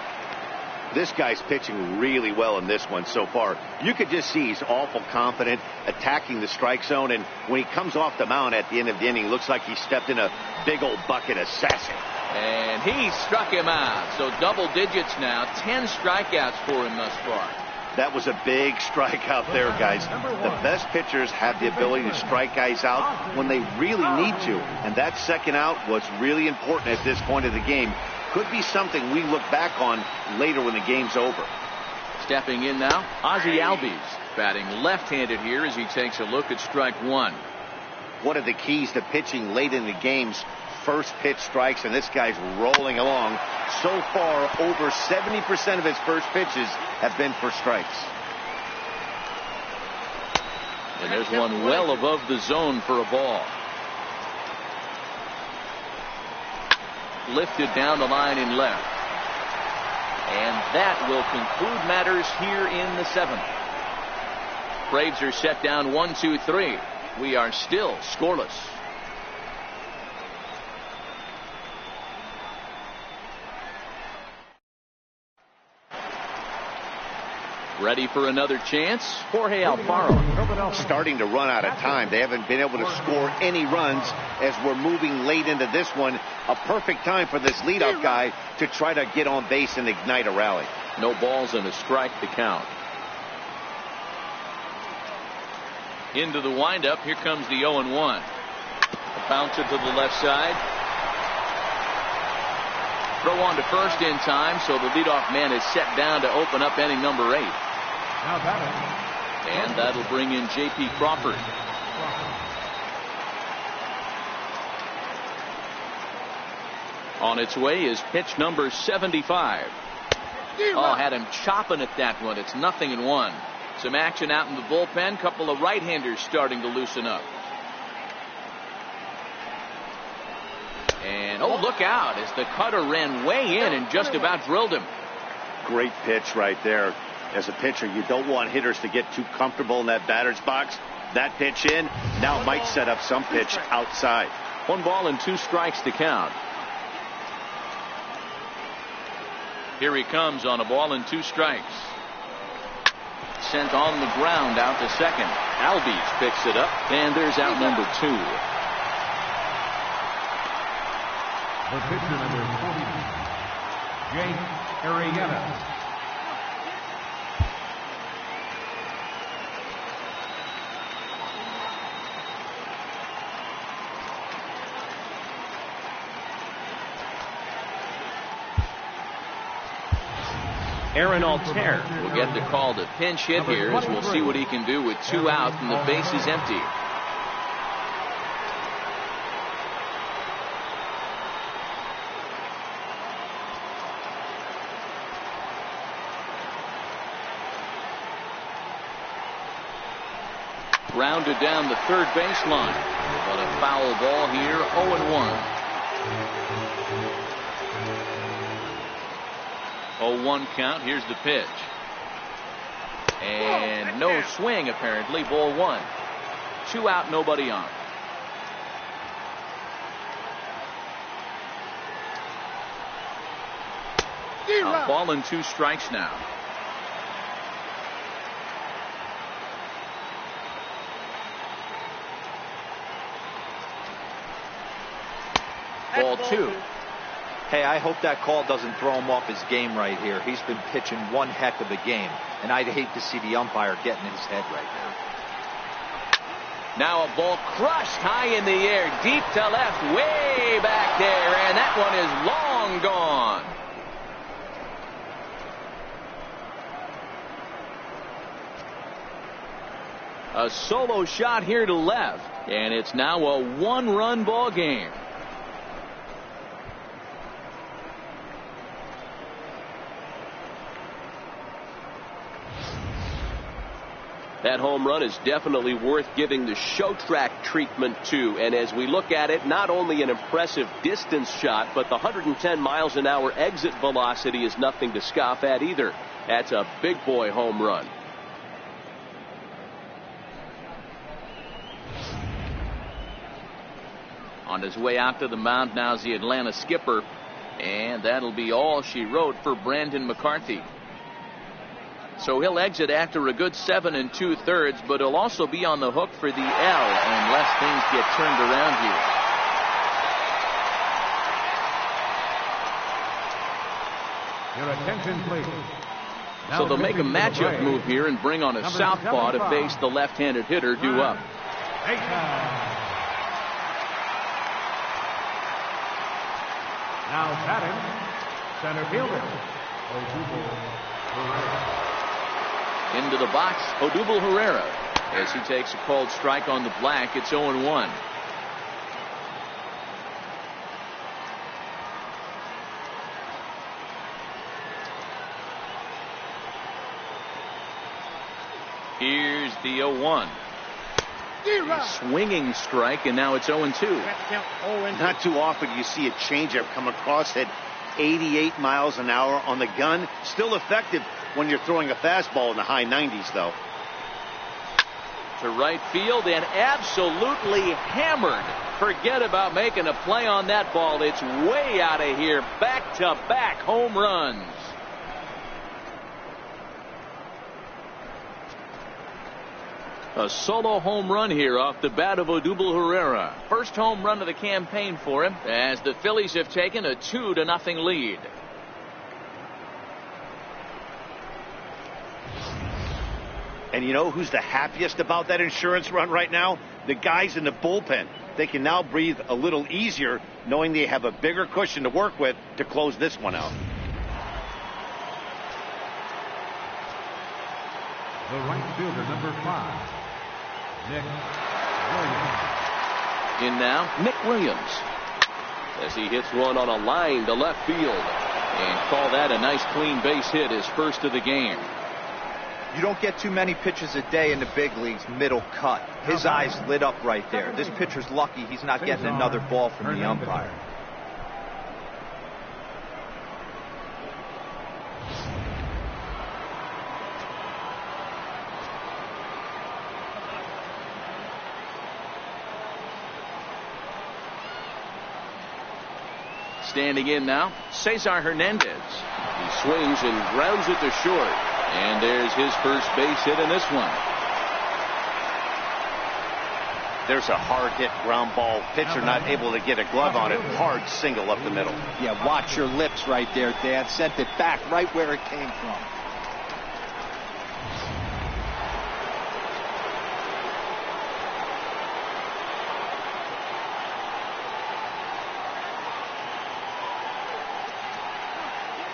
Speaker 2: This guy's pitching really well in this one so far. You could just see he's awful confident, attacking the strike zone, and when he comes off the mound at the end of the inning, looks like he stepped in a big old bucket of sassy.
Speaker 1: And he struck him out. So double digits now, 10 strikeouts for him thus far.
Speaker 2: That was a big strikeout there, guys. The best pitchers have the ability to strike guys out when they really need to. And that second out was really important at this point of the game. Could be something we look back on later when the game's over.
Speaker 1: Stepping in now, Ozzie Albies, batting left-handed here as he takes a look at strike one.
Speaker 2: One of the keys to pitching late in the game's first pitch strikes, and this guy's rolling along. So far, over 70% of his first pitches have been for strikes.
Speaker 1: And there's one well above the zone for a ball. Lifted down the line in left. And that will conclude matters here in the seventh. Braves are set down 1-2-3. We are still scoreless. Ready for another chance? Jorge Alfaro.
Speaker 2: Starting to run out of time. They haven't been able to score any runs as we're moving late into this one. A perfect time for this leadoff guy to try to get on base and ignite a rally.
Speaker 1: No balls and a strike to count. Into the windup. Here comes the 0-1. A bouncer to the left side. Throw on to first in time, so the leadoff man is set down to open up inning number 8. And that'll bring in J.P. Crawford. On its way is pitch number 75. Oh, had him chopping at that one. It's 0-1. Some action out in the bullpen. Couple of right-handers starting to loosen up. And, oh, look out as the cutter ran way in and just about drilled him.
Speaker 2: Great pitch right there. As a pitcher, you don't want hitters to get too comfortable in that batter's box. That pitch in now might set up some pitch outside.
Speaker 1: 1 ball and 2 strikes to count. Here he comes on a ball and 2 strikes. Sent on the ground out to second. Albies picks it up, and there's out number 2.
Speaker 3: The pitcher number 40, Jake Arrieta.
Speaker 1: Aaron Altair will get the call to pinch hit here as we'll see what he can do with 2 out and the base is empty. Rounded down the third baseline. But a foul ball here, 0-1. 0-1 count. Here's the pitch. And no swing apparently. Ball 1. 2 out, nobody on. A ball and 2 strikes now. Ball 2.
Speaker 4: Hey, I hope that call doesn't throw him off his game right here. He's been pitching one heck of a game, and I'd hate to see the umpire get in his head right now.
Speaker 1: Now a ball crushed high in the air, deep to left, way back there, and that one is long gone. A solo shot here to left, and it's now a 1-run ball game.
Speaker 5: That home run is definitely worth giving the show track treatment to. And as we look at it, not only an impressive distance shot, but the 110 miles an hour exit velocity is nothing to scoff at either. That's a big boy home run.
Speaker 1: On his way out to the mound now is the Atlanta skipper. And that'll be all she wrote for Brandon McCarthy. So he'll exit after a good 7 2/3, but he'll also be on the hook for the L unless things get turned around here.
Speaker 3: Your attention, please.
Speaker 1: So they'll make a matchup move here and bring on a southpaw to face the left-handed hitter due up.
Speaker 3: Now batting, center fielder, Odubel Herrera.
Speaker 1: Into the box, Odubel Herrera, as he takes a called strike on the black. It's 0-1. Here's the 0-1. Swinging strike, and now it's 0-2.
Speaker 2: Not too often you see a changeup come across at 88 miles an hour on the gun. Still effective when you're throwing a fastball in the high 90s, though.
Speaker 1: To right field and absolutely hammered. Forget about making a play on that ball. It's way out of here. Back-to-back home runs. A solo home run here off the bat of Odubel Herrera. First home run of the campaign for him, as the Phillies have taken a 2-0 lead.
Speaker 2: And you know who's the happiest about that insurance run right now? The guys in the bullpen. They can now breathe a little easier knowing they have a bigger cushion to work with to close this one out.
Speaker 3: The right fielder, number 5, Nick Williams.
Speaker 1: In now, Nick Williams, as he hits one on a line to left field, and call that a nice clean base hit, his first of the game.
Speaker 4: You don't get too many pitches a day in the big leagues middle cut. His eyes lit up right there. This pitcher's lucky he's not getting another ball from the umpire.
Speaker 1: Standing in now, Cesar Hernandez. He swings and grounds it to short. And there's his first base hit in this one.
Speaker 2: There's a hard hit ground ball. Pitcher not able to get a glove on it. Hard single up the middle.
Speaker 4: Yeah, watch your lips right there, Dad. Sent it back right where it came from.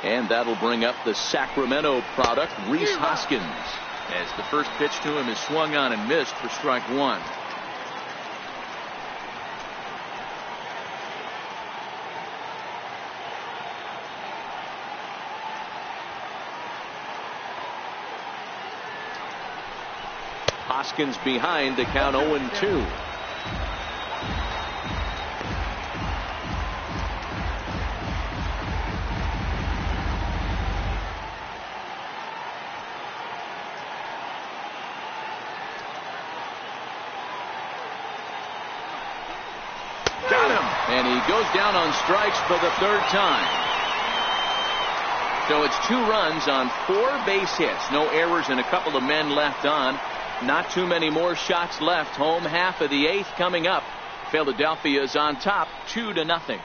Speaker 1: And that'll bring up the Sacramento product, Rhys Hoskins, as the first pitch to him is swung on and missed for strike one. Hoskins behind to count 0-2. And he goes down on strikes for the third time. So it's 2 runs on 4 base hits. No errors and a couple of men left on. Not too many more shots left. Home half of the 8th coming up. Philadelphia is on top 2-0.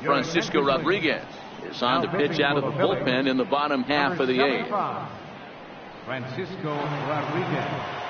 Speaker 1: Francisco Rodriguez is on to pitch out of the bullpen in the bottom half of the eighth.
Speaker 3: Francisco Rodriguez.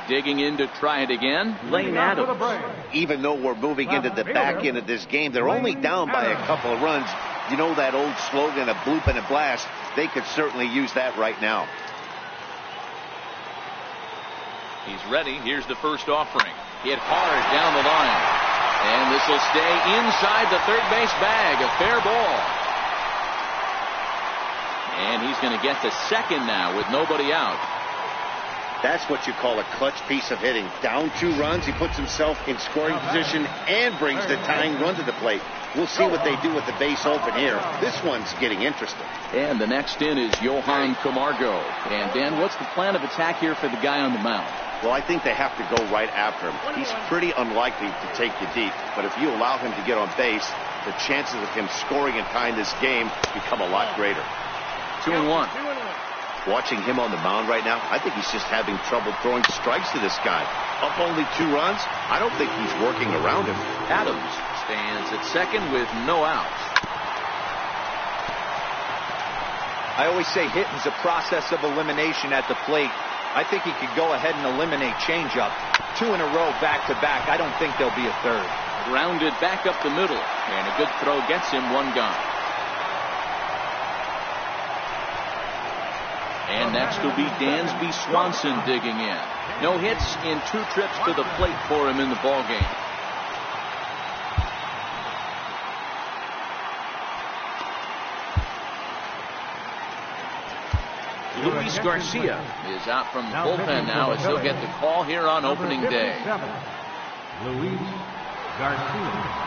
Speaker 1: Digging in to try it again, Lane Adams.
Speaker 2: Even though we're moving into the back end of this game, they're only down by a couple of runs. You know that old slogan, a bloop and a blast. They could certainly use that right now.
Speaker 1: He's ready. Here's the first offering. Hit hard down the line. And this will stay inside the third base bag. A fair ball. And he's going to get to second now with nobody out.
Speaker 2: That's what you call a clutch piece of hitting. Down 2 runs, he puts himself in scoring position and brings the tying run to the plate. We'll see what they do with the base open here. This one's getting interesting.
Speaker 1: And the next in is Johan Camargo. And Dan, what's the plan of attack here for the guy on the mound?
Speaker 2: Well, I think they have to go right after him. He's pretty unlikely to take you deep, but if you allow him to get on base, the chances of him scoring and tying this game become a lot greater.
Speaker 1: 2-1.
Speaker 2: Watching him on the mound right now, I think he's just having trouble throwing strikes to this guy. Up only 2 runs, I don't think he's working around him.
Speaker 1: Adams stands at second with no outs.
Speaker 4: I always say hitting's a process of elimination at the plate. I think he could go ahead and eliminate changeup. 2 in a row back-to-back. I don't think there'll be a third.
Speaker 1: Grounded back up the middle, and a good throw gets him 1 gone. And next will be Dansby Swanson digging in. No hits in 2 trips to the plate for him in the ballgame. Luis Garcia is out from the bullpen now as he'll get the call here on opening day.
Speaker 3: Luis Garcia.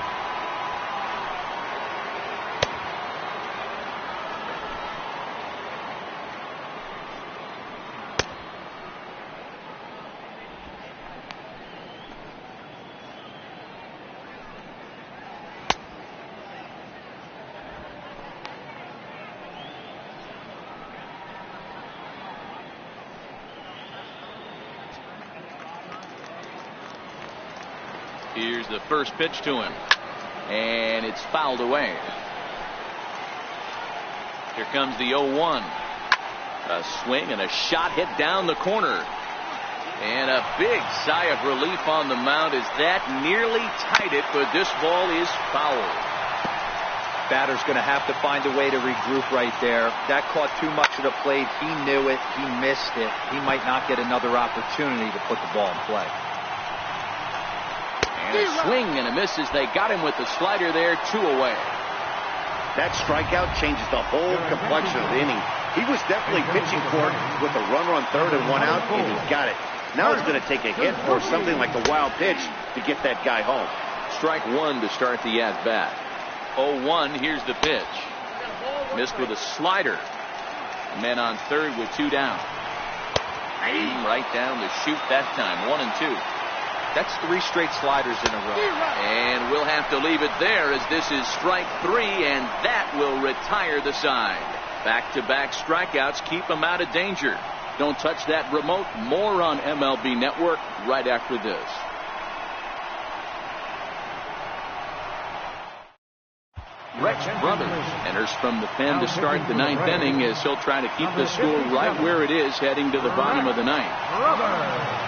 Speaker 1: Here's the first pitch to him, and it's fouled away. Here comes the 0-1. A swing and a shot hit down the corner. And a big sigh of relief on the mound as that nearly tied it, but this ball is fouled.
Speaker 4: Batter's going to have to find a way to regroup right there. That caught too much of the plate. He knew it. He missed it. He might not get another opportunity to put the ball in play.
Speaker 1: And a swing and a miss as they got him with the slider there, 2 away.
Speaker 2: That strikeout changes the whole complexion of the inning. He was definitely pitching for it with a runner on third and 1 out, and he got it. Now it's going to take a hit or something like a wild pitch to get that guy home.
Speaker 1: Strike 1 to start the at-bat. 0-1, here's the pitch. Missed with a slider. Men on third with 2 down. Right down the chute that time, 1 and 2.
Speaker 4: That's 3 straight sliders in a row.
Speaker 1: And we'll have to leave it there as this is strike 3, and that will retire the side. Back-to-back strikeouts keep them out of danger. Don't touch that remote. More on MLB Network right after this. Rex Brothers enters from the pen to start the 9th inning as he'll try to keep the score right where it is heading to the bottom of the 9th.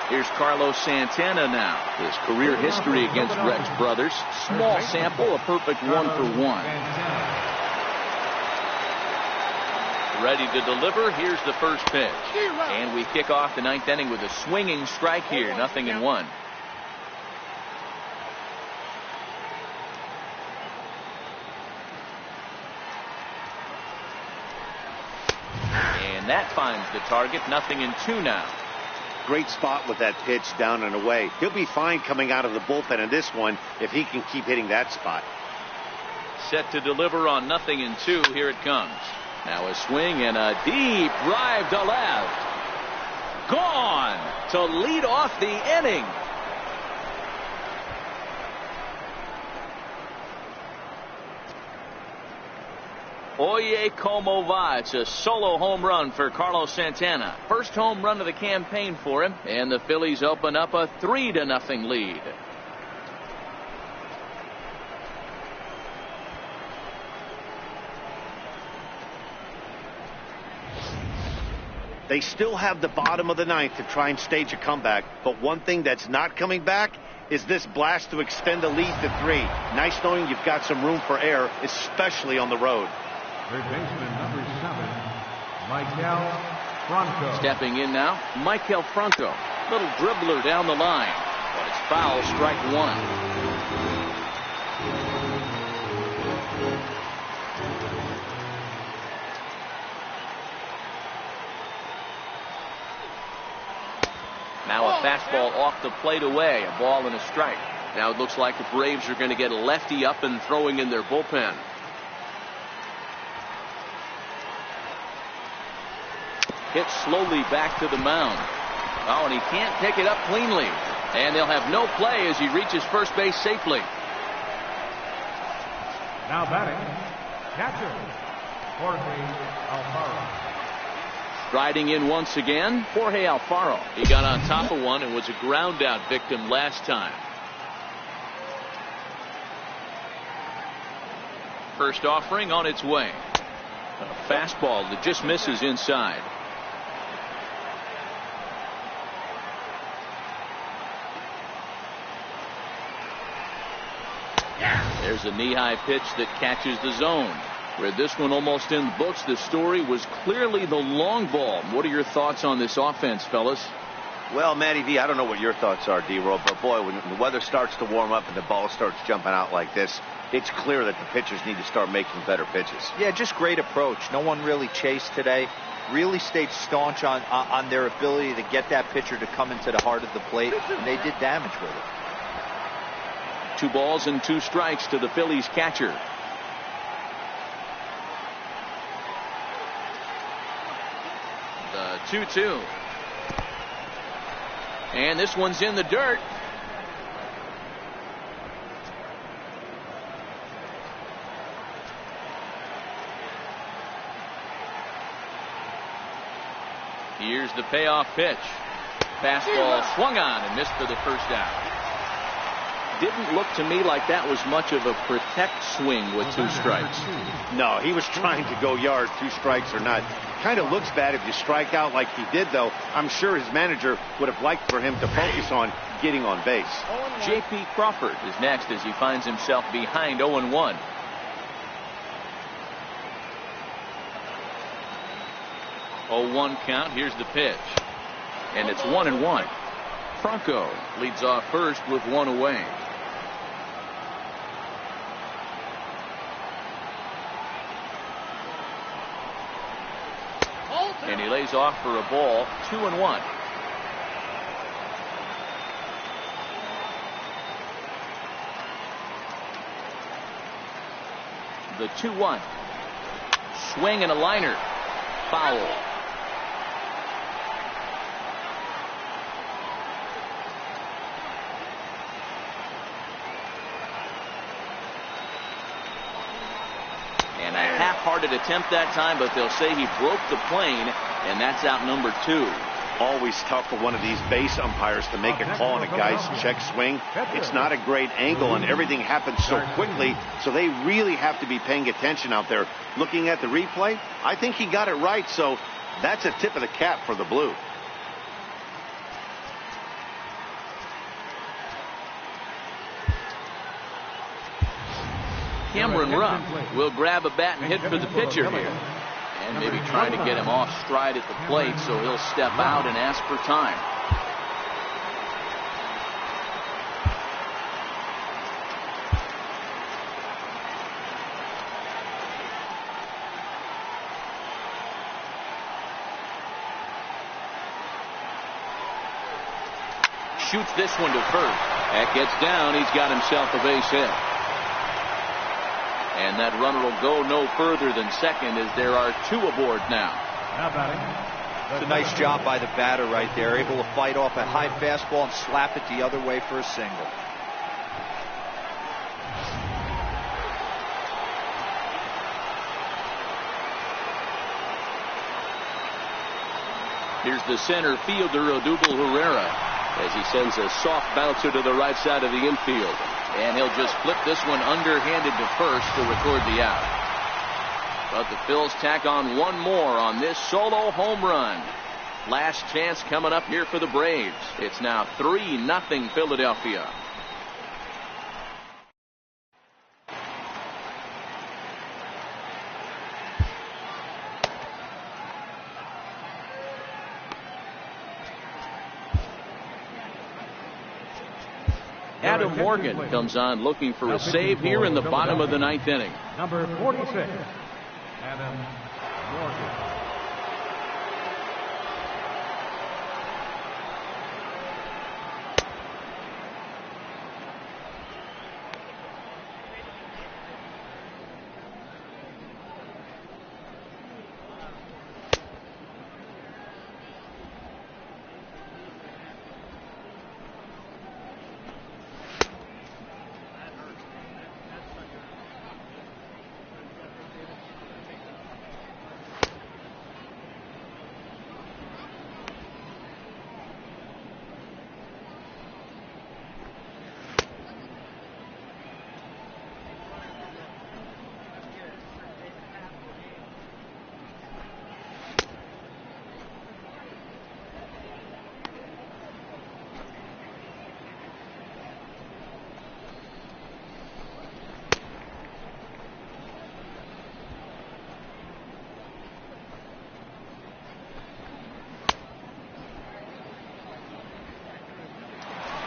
Speaker 1: Here's Carlos Santana now. His career history against Rex Brothers. Small sample, a perfect 1-for-1. Ready to deliver. Here's the first pitch. And we kick off the ninth inning with a swinging strike here. 0-1. And that finds the target. 0-2 now.
Speaker 2: Great spot with that pitch down and away. He'll be fine coming out of the bullpen in this one if he can keep hitting that spot.
Speaker 1: Set to deliver on 0-2. Here it comes. Now a swing and a deep drive to left. Gone to lead off the inning. Oye como va. It's a solo home run for Carlos Santana. First home run of the campaign for him, and the Phillies open up a 3-0 lead.
Speaker 2: They still have the bottom of the ninth to try and stage a comeback, but one thing that's not coming back is this blast to extend the lead to 3. Nice knowing you've got some room for error, especially on the road.
Speaker 3: Third baseman number 7, Michael Franco.
Speaker 1: Stepping in now, Michael Franco. Little dribbler down the line, but it's foul, strike 1. Now a fastball off the plate away, a ball and a strike. Now it looks like the Braves are going to get a lefty up and throwing in their bullpen. Hit slowly back to the mound. Oh, and he can't pick it up cleanly. And they'll have no play as he reaches first base safely.
Speaker 3: Now batting, catcher, Jorge Alfaro.
Speaker 1: Striding in once again, Jorge Alfaro. He got on top of one and was a ground out victim last time. First offering on its way. A fastball that just misses inside. There's a knee-high pitch that catches the zone. Where this one almost in the books, the story was clearly the long ball. What are your thoughts on this offense, fellas?
Speaker 2: Well, Matty V, I don't know what your thoughts are, D-Roll, but boy, when the weather starts to warm up and the ball starts jumping out like this, it's clear that the pitchers need to start making better pitches.
Speaker 4: Yeah, just great approach. No one really chased today. Really stayed staunch on their ability to get that pitcher to come into the heart of the plate, and they did damage with it.
Speaker 1: 2 balls and 2 strikes to the Phillies catcher. The 2-2. And this one's in the dirt. Here's the payoff pitch. Fastball swung on and missed for the first out. Didn't look to me like that was much of a protect swing with 2 strikes.
Speaker 2: No, he was trying to go yard, 2 strikes or not. Kind of looks bad if you strike out like he did, though. I'm sure his manager would have liked for him to focus on getting on base.
Speaker 1: J.P. Crawford is next as he finds himself behind 0-1. Oh, 1 count. Here's the pitch. And it's 1-1. Franco leads off first with 1 away. And he lays off for a ball. 2-1. The 2-1. Swing and a liner. Foul. And a half-hearted attempt that time, but they'll say he broke the plane, and that's out number 2.
Speaker 2: Always tough for one of these base umpires to make a call on a guy's check swing. It's not a great angle, and everything happens so quickly, so they really have to be paying attention out there. Looking at the replay, I think he got it right, so that's a tip of the cap for the Blue.
Speaker 1: Cameron Rupp will grab a bat and hit for the pitcher here. And maybe trying to get him off stride at the plate, so he'll step out and ask for time. Shoots this one to first. That gets down. He's got himself a base hit. And that runner will go no further than second as there are two aboard now.
Speaker 4: It's a nice job by the batter right there. Able to fight off a high fastball and slap it the other way for a single.
Speaker 1: Here's the center fielder, Odubel Herrera,
Speaker 5: as he sends a soft bouncer to the right side of the infield.
Speaker 1: And he'll just flip this one underhanded to first to record the out. But the Phils tack on one more on this solo home run. Last chance coming up here for the Braves. It's now 3-0 Philadelphia. Adam Morgan comes on looking for a save here in the bottom of the ninth inning.
Speaker 3: Number 46, Adam Morgan.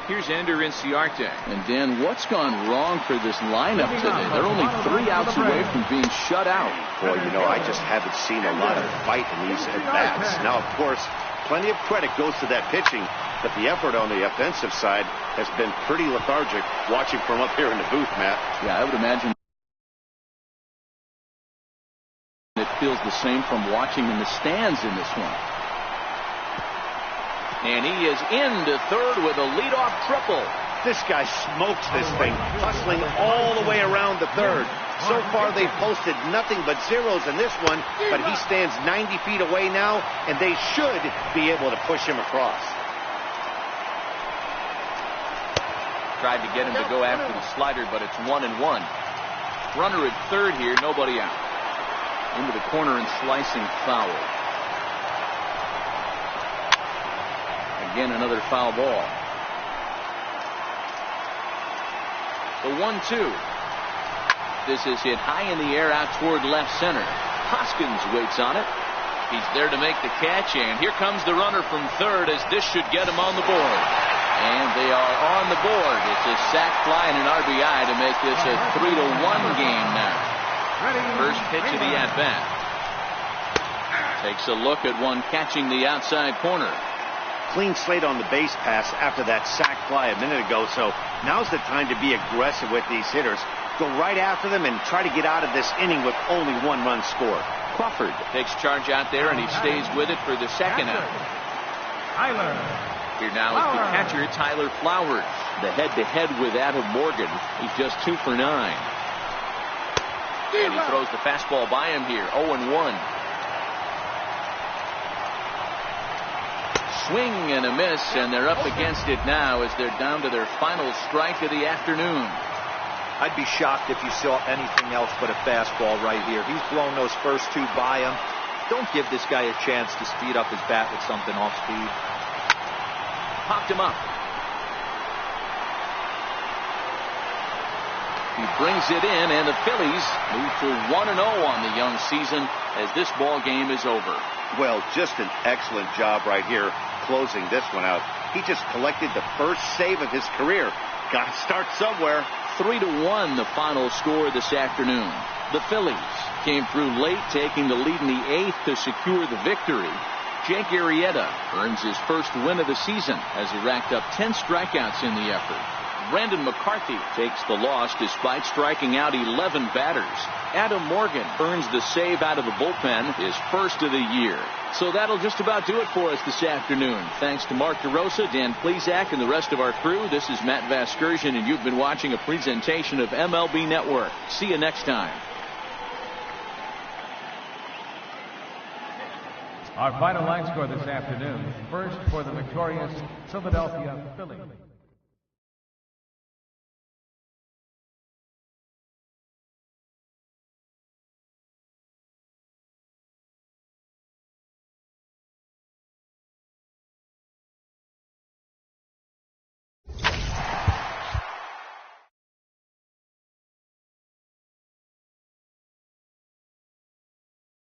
Speaker 1: Here's Ender Inciarte. And Dan, what's gone wrong for this lineup today? They're only 3 outs away from being shut out.
Speaker 2: Boy, you know, I just haven't seen a lot of fight in these at-bats. Now, of course, plenty of credit goes to that pitching, but the effort on the offensive side has been pretty lethargic watching from up here in the booth, Matt.
Speaker 1: Yeah, I would imagine it feels the same from watching in the stands in this one. And he is into third with a leadoff triple.
Speaker 2: This guy smokes this thing, hustling all the way around the third. So far, they've posted nothing but zeros in this one, but he stands 90 feet away now, and they should be able to push him across.
Speaker 1: Tried to get him to go after the slider, but it's 1-1. Runner at third here, nobody out. Into the corner and slicing foul. Again, another foul ball. The 1-2. This is hit high in the air out toward left center. Hoskins waits on it. He's there to make the catch, and here comes the runner from third as this should get him on the board. And they are on the board. It's a sac fly and an RBI to make this a 3-1 game now. First pitch of the at-bat. Takes a look at one catching the outside corner.
Speaker 2: Clean slate on the base pass after that sac fly a minute ago, so now's the time to be aggressive with these hitters. Go right after them and try to get out of this inning with only 1 run scored.
Speaker 1: Crawford takes charge out there, and he stays with it for the second out. Here now is the catcher, Tyler Flowers. The head-to-head with Adam Morgan. He's just 2 for 9. And he throws the fastball by him here, 0-1. Swing and a miss, and they're up against it now as they're down to their final strike of the afternoon.
Speaker 4: I'd be shocked if you saw anything else but a fastball right here. He's blown those first 2 by him. Don't give this guy a chance to speed up his bat with something off speed.
Speaker 1: Popped him up. He brings it in, and the Phillies move to 1-0 on the young season as this ball game is over.
Speaker 2: Well, just an excellent job right here closing this one out. He just collected the first save of his career. Got to start somewhere.
Speaker 1: 3-1 the final score this afternoon. The Phillies came through late, taking the lead in the 8th to secure the victory. Jake Arrieta earns his first win of the season as he racked up 10 strikeouts in the effort. Brandon McCarthy takes the loss despite striking out 11 batters. Adam Morgan earns the save out of the bullpen, his first of the year. So that'll just about do it for us this afternoon. Thanks to Mark DeRosa, Dan Plesac, and the rest of our crew. This is Matt Vasgersian, and you've been watching a presentation of MLB Network. See you next time.
Speaker 3: Our final line score this afternoon. First for the victorious Philadelphia Phillies.